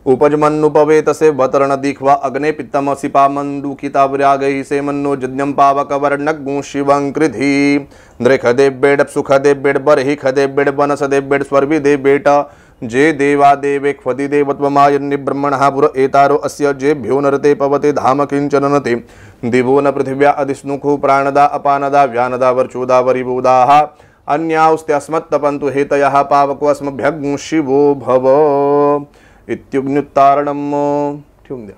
उपजमन्नुपवेतसे वतरण दीख्वा अग्ने पित्तमसि पामन्दुकिताव्रागैः सेमन्नो यज्ञं पावकवर्णग् शिवं कृधि. नृखदेव्येड सुखदेव्येड बर्हिखदेव्येड वनसदेव्येड स्वर्विदेव्येट. जे देवा देवे ख्वदि देवत्वमायन्नि ब्रह्मणः पुर एतारो अस्य जेभ्यो नरते पवते धाम किंचन नते. दिवो न पृथिव्या अधिस्नुखो प्राणदा अपानदा व्यानदा वर्चोदा वरिबोदाः अन्यास्त्यस्मत्तपन्तु हेतयः पावको अस्मभ्यग् शिवो भव. इत्युग्नुत्तारणम. ठेवून द्या.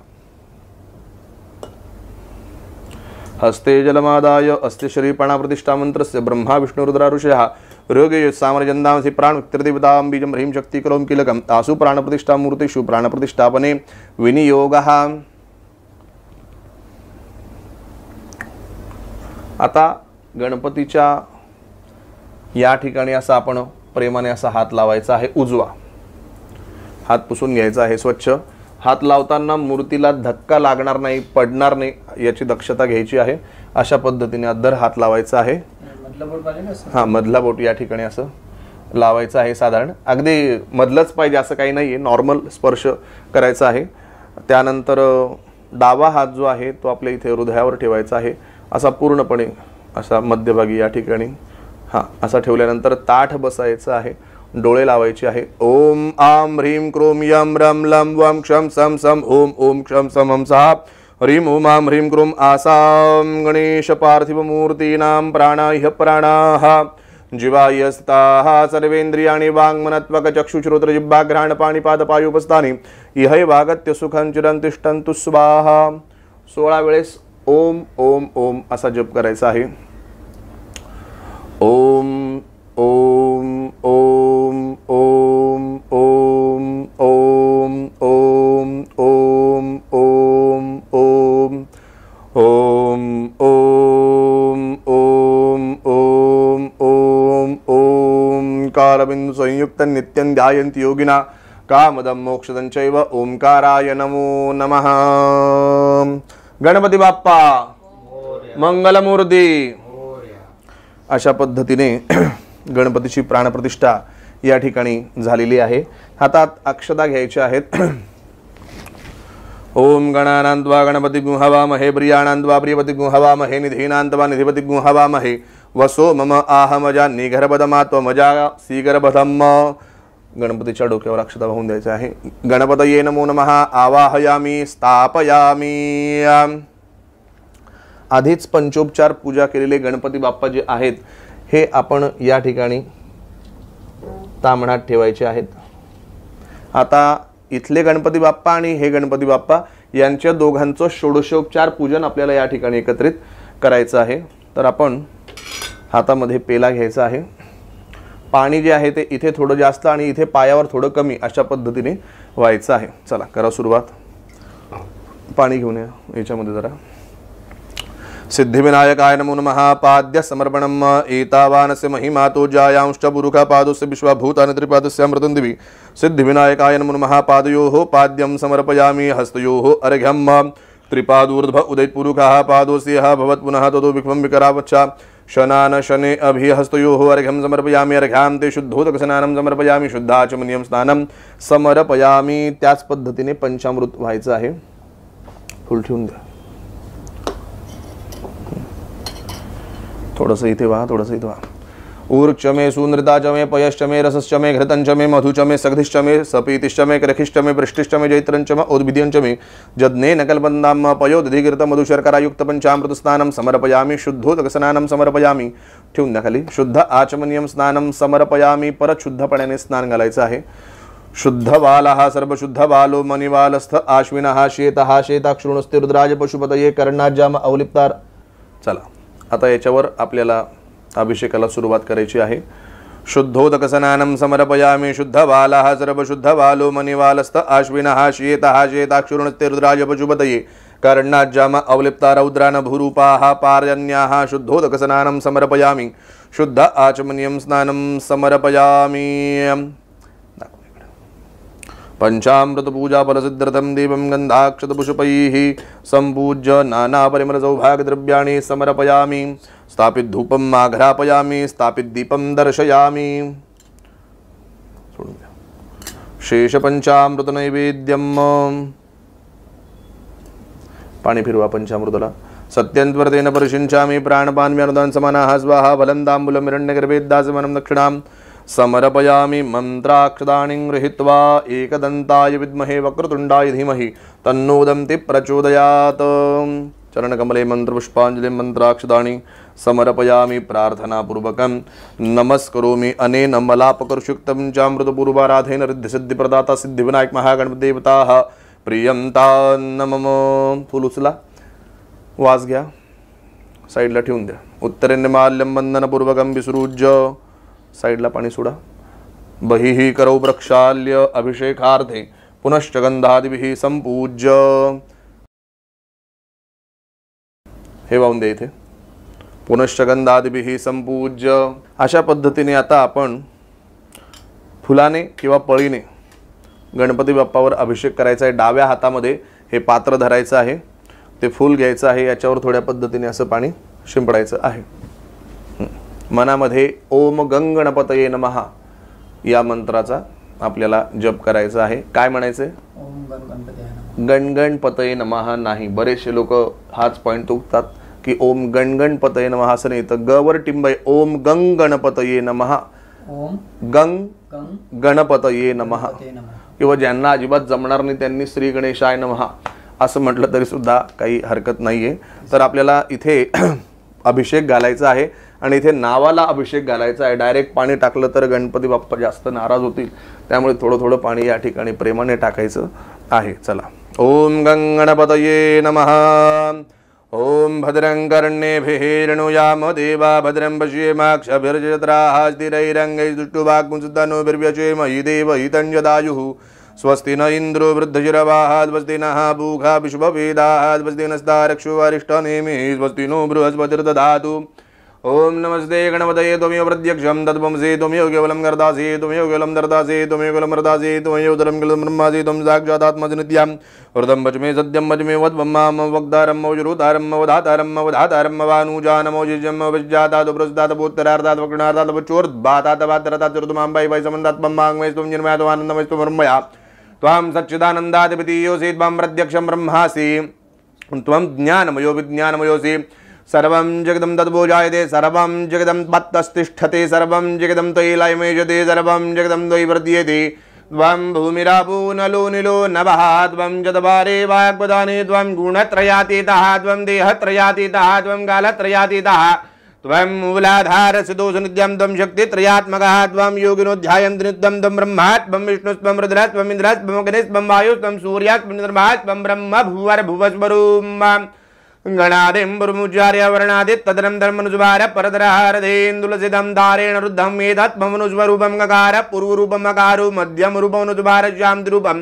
हस्ते जलमादाय अस्ति श्रीप्राणप्रतिष्ठा मंत्रस्य ब्रह्मा विष्णु रुद्रा ऋषयः रोगे सामरजन्दांसि प्राणविक्त्रदेवतां बीजं ह्रीं शक्ति करोमि कीलकम्. तासु प्राणप्रतिष्ठा मूर्तिषु प्राणप्रतिष्ठापने विनियोगः. आता गणपतीच्या या ठिकाणी असा आपण प्रेमाने असा हात लावायचा आहे. उजवा हात पुसून घ्यायचा आहे स्वच्छ. हात लावताना मूर्तीला धक्का लागणार नाही, पडणार नाही याची दक्षता घ्यायची आहे. अशा पद्धतीने अद्दर हात लावायचा आहे. हां, मधला बोट या ठिकाणी असं लावायचं आहे. साधारण अगदी मधलंच पाहिजे असं काही नाही आहे, नॉर्मल स्पर्श करायचा आहे. त्यानंतर डावा हात जो आहे तो आपल्या इथे हृदयावर ठेवायचा आहे, असा पूर्णपणे असा मध्यभागी या ठिकाणी असा ठेवल्यानंतर ताठ बसायचं आहे. डोळे लावायचे आहे. ओम आम ह्रीम क्रोम यम रम लम वम क्षम सम सम ओम ओम क्षम सम हम सा ह्रीम ओम आम ह्रीम क्रोम आसाम गणेश पार्थिव मूर्तीनां प्राणाह्य प्राणाः जीवाय स्थिताः सर्वेन्द्रियाणि वाङ्मनत्वक चक्षुश्रोत्र जिह्वाघ्राण पाणिपादपायुपस्थानि इहैवागत्य सुखं चिरं तिष्ठन्तु स्वाहा. 16 वेळेस ओम ओम ओम असा जप करायचा आहे. ओम ओम ओम ओम ओम ओम ओम ओम ओम ओम ओम ओम ओम ओम ओम ओम कालबिंदु संयुक्त नित्यं ध्यायन्ति योगिना कामदं मोक्षदं चैव ओंकाराय नमो नमः. गणपती बाप्पा मंगलमूर्ती. अशा पद्धतीने गणपतीची प्राणप्रतिष्ठा या ठिकाणी झालेली आहे. हातात अक्षता घ्यायच्या आहेत. ओम गणानान्त्वा गणपती गुहवामहे प्रियाणान्त्वा प्रियपती हवामहे निधीनान्त्वा निधिपती हवामहे वसो मम आहमजान्नि गर्भदमात्वमजा सीगर्भधम्म. गणपतीच्या डोक्यावर अक्षता वाहून द्यायचा आहे. गणपतये नमो नमः. आवाहयामी स्थापयामी. आधीच पंचोपचार पूजा केलेले गणपती बाप्पा जे आहेत हे आपण या ठिकाणी ताम्हणात ठेवायचे आहेत. आता इथले गणपती बाप्पा आणि हे गणपती बाप्पा यांच्या दोघांचं षोडशोपचार पूजन आपल्याला या ठिकाणी एकत्रित करायचं आहे. तर आपण हातामध्ये पेला घ्यायचा आहे. पाणी जे आहे ते इथे थोडं जास्त आणि इथे पायावर थोडं कमी अशा पद्धतीने व्हायचं आहे. चला करा सुरुवात. पाणी घेऊन या याच्यामध्ये जरा. सिद्धिविनायकाय नमो नमः. पाद्य समर्पणम एतावानस्य महिमा तो जायांश्च पुरुखा पादोस्य विश्वभूतानि त्रिपादस्य अमृतं दिवि. सिद्धिविनायकाय नमो नमः. पादयोः पाद्यं समर्पयामि. हस्तयोः अर्घ्यं त्रिपादूर्ध्व उदयपुरुखः पादोस्यः भवत् पुनः ततो विक्वं विकरावच्छा. शनान शने अभि हस्तयोः अर्घ्यं समर्पयामि. अर्घ्यां ते शुद्धोदकस्नानं समर्पयामि. शुद्धाचमनीयं स्नानं समर्पयामि. त्याच पद्धतीने पंचामृत व्हायचं आहे. फुल ठेवून द्या. थोडंसं इथे व्हा, थोडंसं इथे व्हा. ऊर्च मे सुनृता च मे पयश्च मे रसश्च मे घृतं मे मधुच मे सगधिश्च मे सपीतिश्च मे क्रखिश्च मे पृष्टिश्च मे जैत्रंच मे औद्भिद्यंच मे जज्ञेन कल्पन्दां पयोदधिकृत मधुशर्करायुक्त पंचामृत स्नानं समर्पयामि. शुद्धोदकस्नानं समर्पयामि. ठेवून द्या खाली. शुद्ध आचमनीयं स्नानं समर्पयामि. परत शुद्ध पाण्याने स्नान घालायचं आहे. शुद्ध बालः सर्वशुद्ध बालो मणिवालस्थ आश्विनः शेतः शेताक्षुणस्ते रुद्राज पशुपतये कर्णाजाम अवलिप्तार. चला आता याच्यावर आपल्याला अभिषेकाला सुरुवात करायची आहे. शुद्धोदकस्नानं समर्पयामि. शुद्ध बालः सर्वशुद्ध बालो मणिवालस्थ आश्विनः शेतः शेताक्षुणस्ते रुद्राज पशुपतये कर्णाजाम अवलिप्ता रौद्रान भूरूपाः पार्जन्याः. शुद्धोदकस्नानं समर्पयामि. शुद्ध आचमनीयं स्नानं समर्पयामि. पंचामृत पूजा फलसिद्धर्थं दीपं गन्धाक्षतपुष्पैः सम्पूज्य नानापरिमलसौभाग्यद्रव्याणि समर्पयामि. स्थापित धूपं आघ्रापयामि. स्थापित दीपं दर्शयामि. शेष पंचामृत नैवेद्यम. पाणी फिरवा पंचामृताला. सत्यंत्वर्तेन परिशिंचामि. प्राणपान्म्यनुदान समानाः स्वाहा. फलन्ताम्बूलं हिरण्यगर्भेद्दासमनं दक्षिणां समर्पयामि. मंत्राक्षदाणीं गृहीत्वा एकदन्ताय विद्महे वक्रतुण्डाय धीमहि तन्नो दन्ति प्रचोदयात्. चरणकमले मंत्रपुष्पाञ्जलिं मंत्राक्षदाणि समर्पयामि. प्रार्थनापूर्वकं नमस्करोमि. अनेन मलापकर्षुक्तं चामृतपूर्वाराधेन रिद्धिसिद्धिप्रदाता सिद्धिविनायक महागणपतिदेवताः प्रियंतान् मम. फुल उचला. वास घ्या. साईडला ठेवून द्या. उत्तरेण माल्यं वंदनपूर्वकं विसृज्य साईडला पाणी सोडा. बहिः करौ प्रक्षाल्य अभिषेकार्थे पुनश्च गंधादिभिः संपूज्य. हे वाहून द्या इथे. पुनश्च गंधादिभिः संपूज्य. अशा पद्धतीने आता आपण फुलाने किंवा पळीने गणपती बाप्पावर अभिषेक करायचा आहे. डाव्या हातामध्ये हे पात्र धरायचं आहे. ते फूल घ्यायचं आहे. याच्यावर थोड्या पद्धतीने असं पाणी शिंपडायचं आहे. मनामध्ये ओम गंगणपतये नमः या मंत्राचा आपल्याला जप करायचा आहे. काय म्हणायचंय? ओम गण गणपती आहे नमः. गणगणपतये नमः नाही. बरेचसे लोक हाच पॉईंट चुकतात की ओम गणगणपतये नमः असं नाही, तर गवर टिंबय ओम गंग गणपतये नमः, ओम गंग गण गणपतये नमः. गणपती नमः. किंवा ज्यांना अजिबात जमणार नाही त्यांनी श्री गणेशाय नमः असं म्हटलं तरी सुद्धा काही हरकत नाहीये. तर आपल्याला इथे अभिषेक घालायचा आहे आणि इथे नावाला अभिषेक घालायचा आहे. डायरेक्ट पाणी टाकलं तर गणपती बाप्पा जास्त नाराज होतील, त्यामुळे थोडं थोडं पाणी या ठिकाणी प्रेमाने टाकायचं आहे. चला. ओम गणपतये नमः. ओम भद्रं कर्णेभिः शृणुयाम देवा भद्रं पश्येमाक्षभिर्जत्राः स्थिरैरङ्गैः सुष्ठुवाक्पुंसुतनोभिर्व्यचेमहि देवहितं यदायुः. स्वस्ति न इंद्रो वृद्धशिरवाः स्वस्ति नः पूषा विश्ववेदाः स्वस्ति नस्तारक्षो अरिष्टनेमिः स्वस्ति नो बृहस्पतिर्दधातु. ओम नमस्ते गणपतये त्वमेव प्रत्यक्षं तद्वंसे त्वमेव केवलं कर्तासि त्वमेव केवलं धर्तासि त्वमेव केवलं मर्तासि त्वमेव उदरं केवलं ब्रह्मासि त्वं साक्षादात्मज नित्यं हृदं वच मे सत्यं वच मे वद्वं मां वक्तारं मौजरूतारं वधातारं वधातारं वानुजानं मौजिजं विज्ञातात् पुरस्तात् भूत्तरार्तात् वक्णार्तात् वचोर्बातात् वातरतात् चतुर्मां वै वै समन्तात् मांगमय त्वं निर्मयात् आनन्दमय त्वं ब्रह्मया त्वं सच्चिदानन्दाधिपतियोऽसि त्वं प्रत्यक्षं ब्रह्मासि त्वं ज्ञानमयो विज्ञानमयोऽसि. सर्वं जगदं तद्भुजायते सर्वं जगदं तत्तस्तिष्ठते सर्वं जगदं त्वयि लयमेजते सर्वं जगदं त्वयि वर्ध्यते. त्वं भूमिरापो नलो निलो नभः त्वं जदवारे वाग्वदाने त्वं गुणत्रयातीतः त्वं देहत्रयातीतः त्वं कालत्रयातीतः त्वं मूलाधारसितोषनित्यं त्वं शक्तित्रयात्मकः त्वं योगिनो ध्यायन्ति नित्यं त्वं ब्रह्मात्मं विष्णुस्त्वं रुद्रस्त्वं इन्द्रस्त्वं अग्निस्त्वं वायुस्त्वं सूर्यस्त्वं चन्द्रमास्त्वं ब्रह्म भुवर्भुवस्वरूपम् गणादिं ब्रह्मचार्य वर्णादित्तदरं धर्मनुस्वार परतरहारधेन्दुलसितं तारेण रुद्धं एतत्मनुस्वरूपं गकार पूर्वरूपं मकारो मध्यमरूपमनुस्वार शान्तिरूपं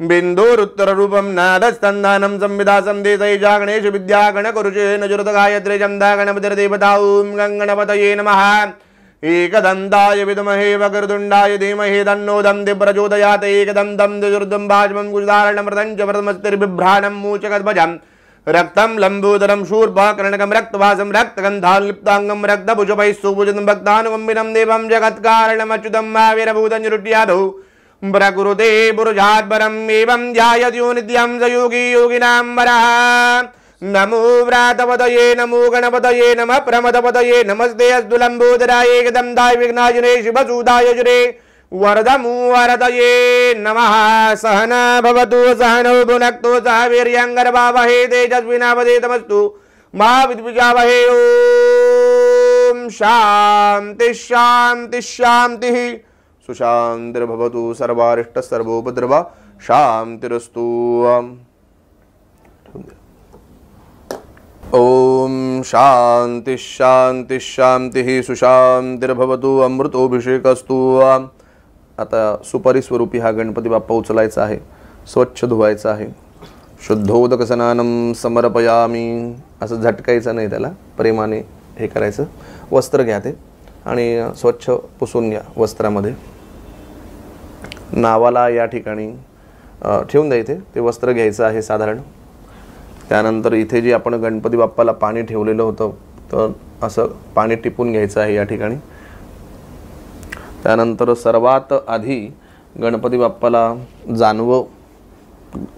बिन्दुरुत्तररूपं नादस्तन्दानं संविदा सन्देशै गणेश विद्या गणकुरुषे नजुरतगायत्रे चन्दा गणपतिर्देवता. ॐ गणपतये नमः. एकदन्ताय विद्महे वक्रतुण्डाय धीमहि तन्नो दन्ति प्रचोदयात्. एकदन्तं चतुर्दं भाजमं कुशारणमृतं च वरदमस्तिर्बिभ्राणं मूचकध्वजम् रक्तं लंबोदरं शूर्पकर्णकं रक्तवासं रक्तगन्धालिप्ताङ्गं रक्तभुजपैः सुभुजितं भक्तानुकम्बिनं देवं जगत्कारणमच्युतं महावीरभूतं निरुट्यादौ प्रकुरुते पुरुषात्परम् एवं ध्यायतो नित्यं स योगी योगिनां वरः. नमो व्रातपतये नमो गणपतये नमः प्रमदपतये नमस्ते अस्तु लंबोदराय एकदन्ताय विघ्नायने शिवसूताय जुरे वरदमूवरदये नमः. सहना भवतु सहनौ भुनक्तु सह वीर्यङ्करवावहै तेजस्विनावधीतमस्तु मा विद्विषावहै. ॐ शान्ति शान्ति शान्तिः. सुशान्तिर्भवतु सर्वारिष्टः सर्वोपद्रव शान्तिरस्तु. ओम शान्ति शान्ति शान्तिः. सुशान्तिर्भवतु अमृतोभिषेकस्तु. आता सुपारी स्वरूपी हा गणपती बाप्पा उचलायचा आहे, स्वच्छ धुवायचा आहे. शुद्धोदक स्नानं समर्पयामी असं झटकायचं नाही, त्याला प्रेमाने हे करायचं. वस्त्र घ्या ते आणि स्वच्छ पुसून घ्या वस्त्रामध्ये. नावाला या ठिकाणी ठेवून द्यायचे ते वस्त्र घ्यायचं आहे साधारण. त्यानंतर इथे जे आपण गणपती बाप्पाला पाणी ठेवलेलं होतं तर असं पाणी टिपून घ्यायचं आहे या ठिकाणी. त्यानंतर सर्वात आधी गणपती बाप्पाला जानवं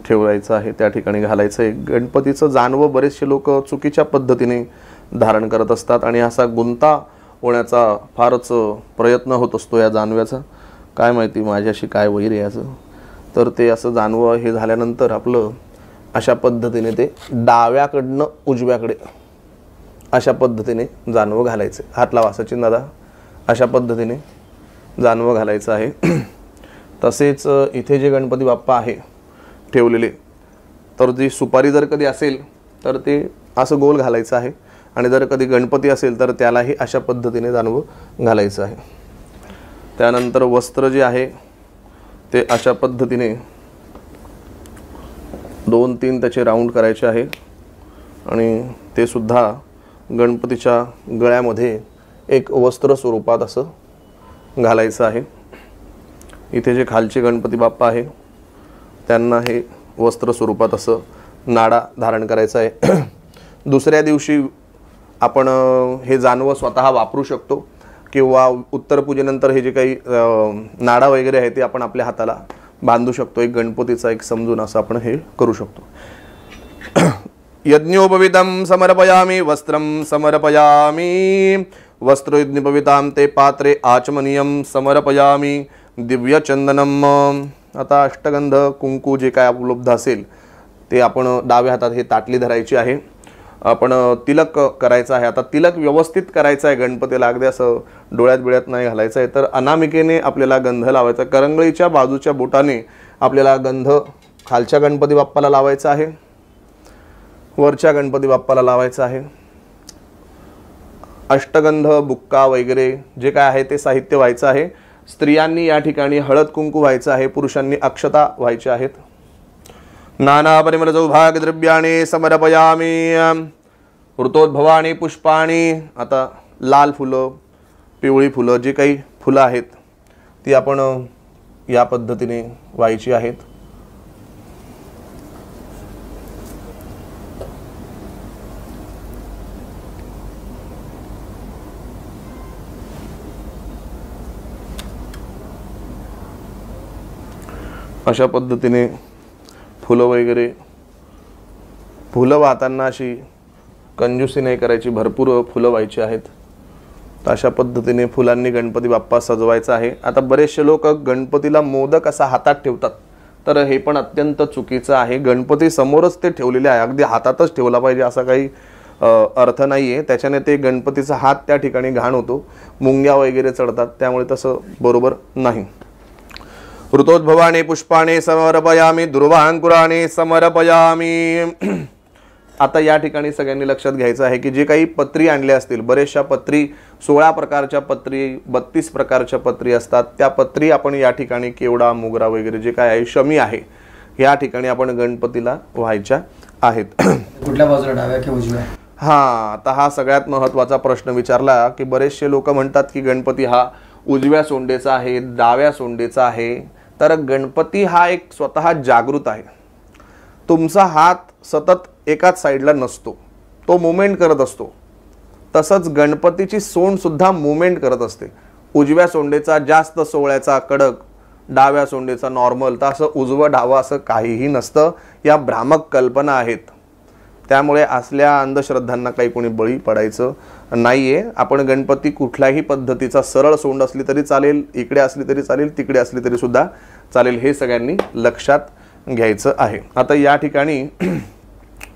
ठेवायचं आहे, त्या ठिकाणी घालायचं आहे. गणपतीचं जानवं बरेचसे लोक चुकीच्या पद्धतीने धारण करत असतात आणि असा गुंता होण्याचा फारच प्रयत्न होत असतो या जानव्याचा. काय माहिती माझ्याशी काय वैर आहे याचं. तर ते असं जानवं हे झाल्यानंतर आपलं अशा पद्धतीने ते डाव्याकडनं उजव्याकडे अशा पद्धतीने जानवं घालायचं. हात लावा सचिन दादा. अशा पद्धतीने जानवं घालायचं आहे. तसेच इथे जे गणपती बाप्पा आहे ठेवलेले, तर जी सुपारी जर कधी असेल तर ते असं गोल घालायचं आहे आणि जर कधी गणपती असेल तर त्यालाही अशा पद्धतीने जानवं घालायचं आहे. त्यानंतर वस्त्र जे आहे ते अशा पद्धतीने 2-3 त्याचे राऊंड करायचे आहे आणि ते सुद्धा गणपतीच्या गळ्यामध्ये एक वस्त्र स्वरूपात असं घालायचं आहे. इथे जे खालचे गणपती बाप्पा आहे त्यांना हे वस्त्र स्वरूपात असं नाडा धारण करायचा आहे. दुसऱ्या दिवशी आपण हे जानवं स्वतः वापरू शकतो किंवा उत्तर पूजेनंतर हे जे काही नाडा वगैरे आहे ते आपण आपल्या हाताला बांधू शकतो. एक गणपतीचा एक समजून असं आपण हे करू शकतो. यज्ञोपवितं समर्पयामि वस्त्रं समर्पयामि वस्त्रयज्ञोपवितां ते पात्रे आचमनीयं समर्पयामि दिव्यचंदनम. आता अष्टगंध कुंकू जे काय उपलब्ध असेल ते आपण डाव्या हातात हे ताटली धरायची आहे. आपण तिलक करायचं आहे. आता तिलक व्यवस्थित करायचं आहे गणपतीला, अगदी असं डोळ्यात बिळ्यात नाही घालायचं आहे. तर अनामिकेने आपल्याला गंध लावायचा. करंगळीच्या बाजूच्या बोटाने आपल्याला गंध खालच्या गणपती बाप्पाला लावायचा आहे, वरच्या गणपती बाप्पाला लावायचा आहे. अष्टगंध बुक्का वगैरे जे काय आहे ते साहित्य व्हायचं आहे. स्त्रियांनी या ठिकाणी हळद कुंकू व्हायचं आहे, पुरुषांनी अक्षता व्हायच्या आहेत. नाना परिमल सौभाग्यद्रव्याणि समर्पयामि ऋतोद्भवानि पुष्पाणि. आता लाल फुलं, पिवळी फुलं, जे काही फुलं आहेत ती आपण या पद्धतीने व्हायची आहेत. अशा पद्धतीने फुलं वगैरे, फुलं वाहताना अशी कंजूसी नाही करायची, भरपूर फुलं व्हायची आहेत. तर अशा पद्धतीने फुलांनी गणपती बाप्पा सजवायचा आहे. आता बरेचसे लोक गणपतीला मोदक असा हातात ठेवतात, तर हे पण अत्यंत चुकीचं आहे. गणपती समोरच ते ठेवलेले आहे, अगदी हातातच ठेवला पाहिजे असा काही अर्थ नाही आहे. त्याच्याने ते गणपतीचा हात त्या ठिकाणी घाण होतो, मुंग्या वगैरे चढतात, त्यामुळे तसं बरोबर नाही. ऋतोद्भवानि पुष्पाणि समर्पयामि दुर्वांकुराणि समर्पयामि. आता या ठिकाणी सगळ्यांनी लक्षात घ्यायचं आहे की जे काही पत्री आणल्या असतील, बरेचशा पत्री, 16 प्रकारच्या पत्री, 32 प्रकारच्या पत्री असतात, त्या पत्री आपण या ठिकाणी केवडा, मोगरा वगैरे जे काय आहे, शमी आहे, या ठिकाणी आपण गणपतीला व्हायच्या आहेत. कुठल्या बाजूला, डाव्या की उजव्या? आता हा सगळ्यात महत्त्वाचा प्रश्न विचारला की बरेचसे लोक म्हणतात की गणपती हा उजव्या सोंडेचा आहे, डाव्या सोंडेचा आहे. तर गणपती हा एक स्वतः जागृत आहे. तुमचा हात सतत एकाच साईडला नसतो, तो मुवमेंट करत असतो. तसंच गणपतीची सोंड सुद्धा मुवमेंट करत असते. उजव्या सोंडेचा जास्त सोहळ्याचा कडक, डाव्या सोंडेचा नॉर्मल, तर असं उजवं डावं असं काहीही नसतं. या भ्रामक कल्पना आहेत. त्यामुळे असल्या अंधश्रद्धांना काही कोणी बळी पडायचं नाहीये. आपण गणपती कुठल्याही पद्धतीचा, सरळ सोंड असली तरी चालेल, इकडे असली तरी चालेल, तिकडे असली तरी सुद्धा चालेल, हे सगळ्यांनी लक्षात घ्यायचं आहे. आता या ठिकाणी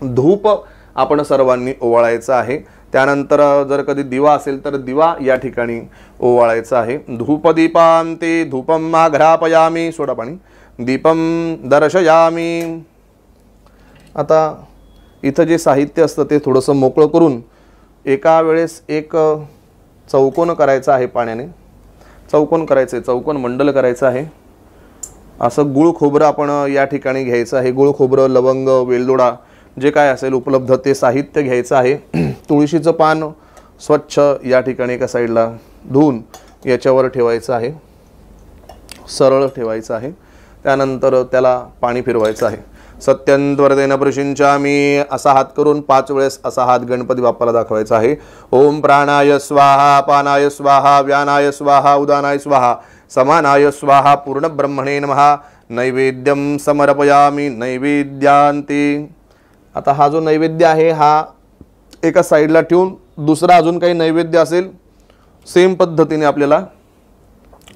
धूप आपण सर्वांनी ओवाळायचं आहे. त्यानंतर जर कधी दिवा असेल तर दिवा या ठिकाणी ओवाळायचा आहे. धूपदीपांते धूपम आघ्रापयामी, सोडा पाणी, दीपम दर्शयामी. आता इथं जे साहित्य असतं ते थोडंसं मोकळं करून एका वेळेस एक चौकोन करायचा आहे, पाण्याने चौकोन करायचं आहे, चौकोन मंडल करायचं आहे. असं गुळ खोबरं आपण या ठिकाणी घ्यायचं आहे. गुळ खोबरं, लवंग, वेलदोडा जे काय असेल उपलब्ध ते साहित्य घ्यायचं आहे. तुळशीचं पान स्वच्छ या ठिकाणी एका साईडला धुवून याच्यावर ठेवायचं आहे, सरळ ठेवायचं आहे. त्यानंतर त्याला पाणी फिरवायचं आहे. सत्यंत्वरतेन प्रशिंचामी, असा हात करून 5 वेळेस असा हात गणपती बाप्पाला दाखवायचा आहे. ओम प्राणाय स्वाहा, पानाय स्वाहा, व्यानाय स्वाहा, उदानाय स्वाहा, समानाय स्वाहा, पूर्ण ब्रह्मणे नमः. नैवेद्यम समर्पयामी नैवेद्यांती. आता हा जो नैवेद्य आहे हा एका साईडला ठेवून दुसरा अजून काही नैवेद्य असेल सेम पद्धतीने आपल्याला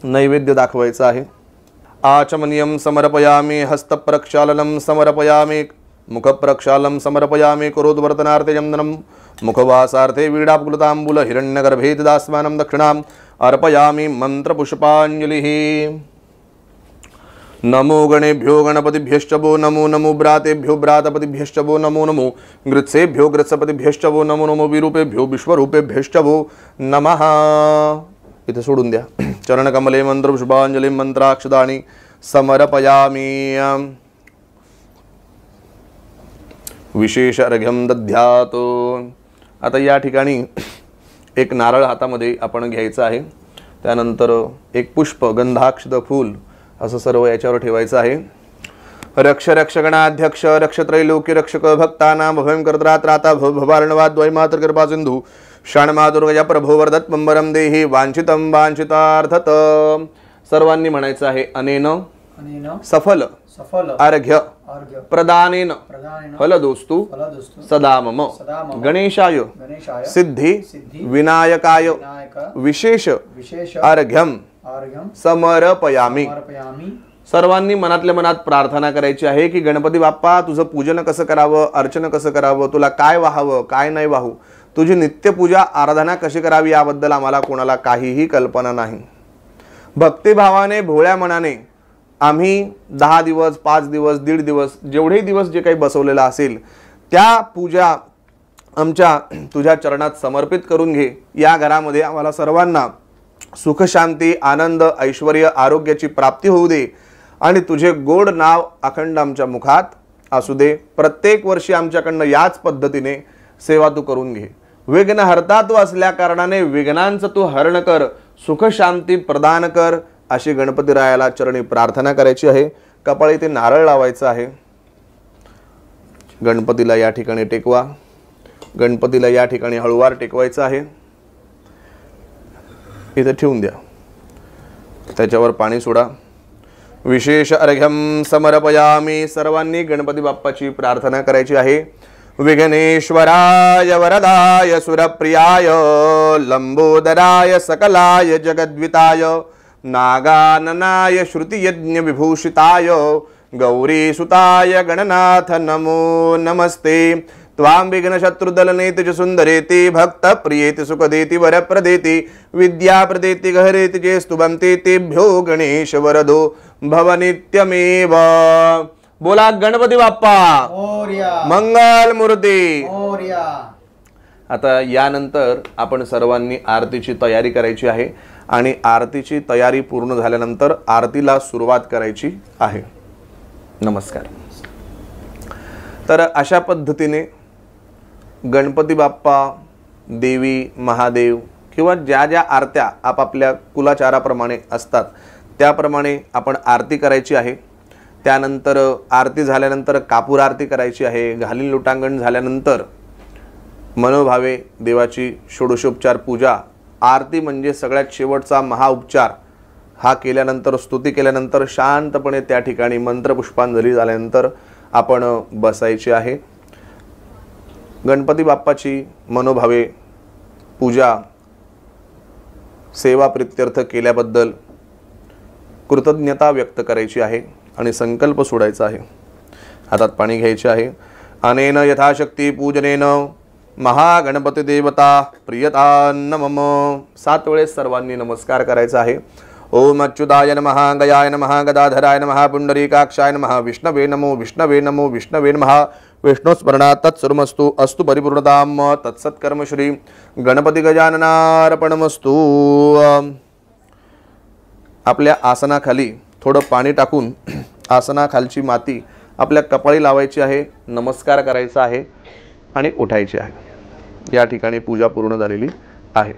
नैवेद्य दाखवायचा आहे. आचमनीयम समर्पयामी, हस्तप्रक्षालनं समर्पयामी, मुखप्रक्षालनं समर्पयामी, करोद्वर्तनार्थे चंदनं, मुखवासार्थे वीडापुलतांबूल हिरण्यगर्भेत दास्मानं दक्षिणाम् अर्पयामी. मंत्रपुष्पांजलिः. नमो गणेभ्यो गणपतिभ्यश्च वो नमो, नमो भ्रातेभ्यो भ्रातपतिभ्यश्च वो नमो, नमो गृत्सेभ्यो गृत्सपतिभ्यश्च वो नमो, नमो विरूपेभ्यो विश्वरूपेभ्यश्च वो नमः. इथे सोडून द्या. चरणकमले मंत्रपुष्पांजली मंत्राक्षदानी समर्पयामी. विशेष अर्घ्यम दध्यातो. आता या ठिकाणी एक नारळ हातामध्ये आपण घ्यायचं आहे. त्यानंतर एक पुष्प, गंधाक्षद फूल असं सर्व याच्यावर ठेवायचं आहे. रक्ष रक्षगणाध्यक्ष रक्षत्रैलोक्य रक्षक भक्तानां भवं कर्त्रा त्राता भवार्णवाद्वैमात्र कृपा सिंधु षण्मादुर्गया प्रभो वरदत् मंबरम देहि वांछितं वांछितार्थत. सर्वांनी म्हणायचं आहे. अनेन सफल अर्घ्य प्रदानेन फलदोस्तु सदा मम गणेशाय सिद्धी विनायकाय विशेष अर्घ्यम समर्पयामी. सर्वांनी मनातल्या मनात प्रार्थना करायची आहे की गणपती बाप्पा तुझं पूजन कसं करावं, अर्चन कसं करावं, तुला काय वाहावं काय नाही वाहू, तुझी नित्यपूजा आराधना कशी करावी याबद्दल आम्हाला कोणाला काहीही कल्पना नाही. भक्तिभावाने भोळ्या मनाने आम्ही 10 दिवस 5 दिवस 1.5 दिवस जेवढे दिवस जे काही बसवलेलं असेल त्या पूजा आमच्या तुझ्या चरणात समर्पित करून घे. या घरामध्ये आम्हाला सर्वांना सुख शांती आनंद ऐश्वर्य आरोग्याची प्राप्ती होऊ दे आणि तुझे गोड नाव अखंड आमच्या मुखात असू दे. प्रत्येक वर्षी आमच्याकडनं याच पद्धतीने सेवा तू करून घे. विघ्न हरता तू असल्या कारणाने विघ्नांचं तू हरण कर, सुख शांती प्रदान कर अशी गणपतीरायाला चरणी प्रार्थना करायची आहे. कपाळी ते नारळ लावायचं आहे. गणपतीला या ठिकाणी टेकवा. गणपतीला या ठिकाणी हळूवार टेकवायचं आहे. इथे ठेवून द्या. त्याच्यावर पाणी सोडा. विशेष अर्घ्यम समर्पयामी. सर्वांनी गणपती बाप्पाची प्रार्थना करायची आहे. विघ्नेश्वराय वरदाय सुरप्रियाय लंबोदराय सकलाय जगद्विताय नागाननाय श्रुतियज्ञ विभूषिताय गौरीसुताय गणनाथ नमो नमस्ते. त्वां विघ्नशत्रुदलनेति च सुन्दरेति भक्तप्रियेति सुखदेति वरप्रदेति विद्याप्रदेति गहरेति चेस्तुभन्ते तेभ्यो गणेश वरदो भव नित्यमेव. बोला गणपती बाप्पा मंगल मूर्ती. आता यानंतर आपण सर्वांनी आरतीची तयारी करायची आहे आणि आरतीची तयारी पूर्ण झाल्यानंतर आरतीला सुरुवात करायची आहे. नमस्कार. तर अशा पद्धतीने गणपती बाप्पा देवी महादेव किंवा ज्या ज्या आरत्या आपापल्या कुलाचाराप्रमाणे असतात त्याप्रमाणे आपण आरती करायची आहे. त्यानंतर आरती झाल्यानंतर कापूर आरती करायची आहे. घालील लोटांगण झाल्यानंतर मनोभावे देवाची षोडशोपचार पूजा. आरती म्हणजे सगळ्यात शेवटचा महाउपचार. हा केल्यानंतर स्तुती केल्यानंतर शांतपणे त्या ठिकाणी मंत्रपुष्पांजली झाल्यानंतर आपण बसायचे आहे. गणपती बाप्पाची मनोभावे पूजा सेवा प्रित्यर्थ केल्याबद्दल कृतज्ञता व्यक्त करायची आहे आणि संकल्प सोडायचा आहे. हातात पाणी घ्यायचे आहे. अनेन यथाशक्ती पूजनेन महागणपती देवता प्रियतान्न मम. 7 वेळेस सर्वांनी नमस्कार करायचा आहे. ओम अच्युताय नमः गयाय नमः गदाधराय नमः पुंडरीकाक्षाय नमः विष्णवे नमो विष्णवे नमो विष्णवे नमः विष्णुस्मरणात् तत्सर्वमस्तु अस्तु परिपूर्णताम् तत्सत्कर्म श्री गणपती गजाननार्पणमस्तु. आपल्या आसनाखाली थोडं पाणी टाकून आसनाखालची माती आपल्या कपाळी लावायची आहे. नमस्कार करायचा आहे आणि उठायचे आहे. या ठिकाणी पूजा पूर्ण झालेली आहे.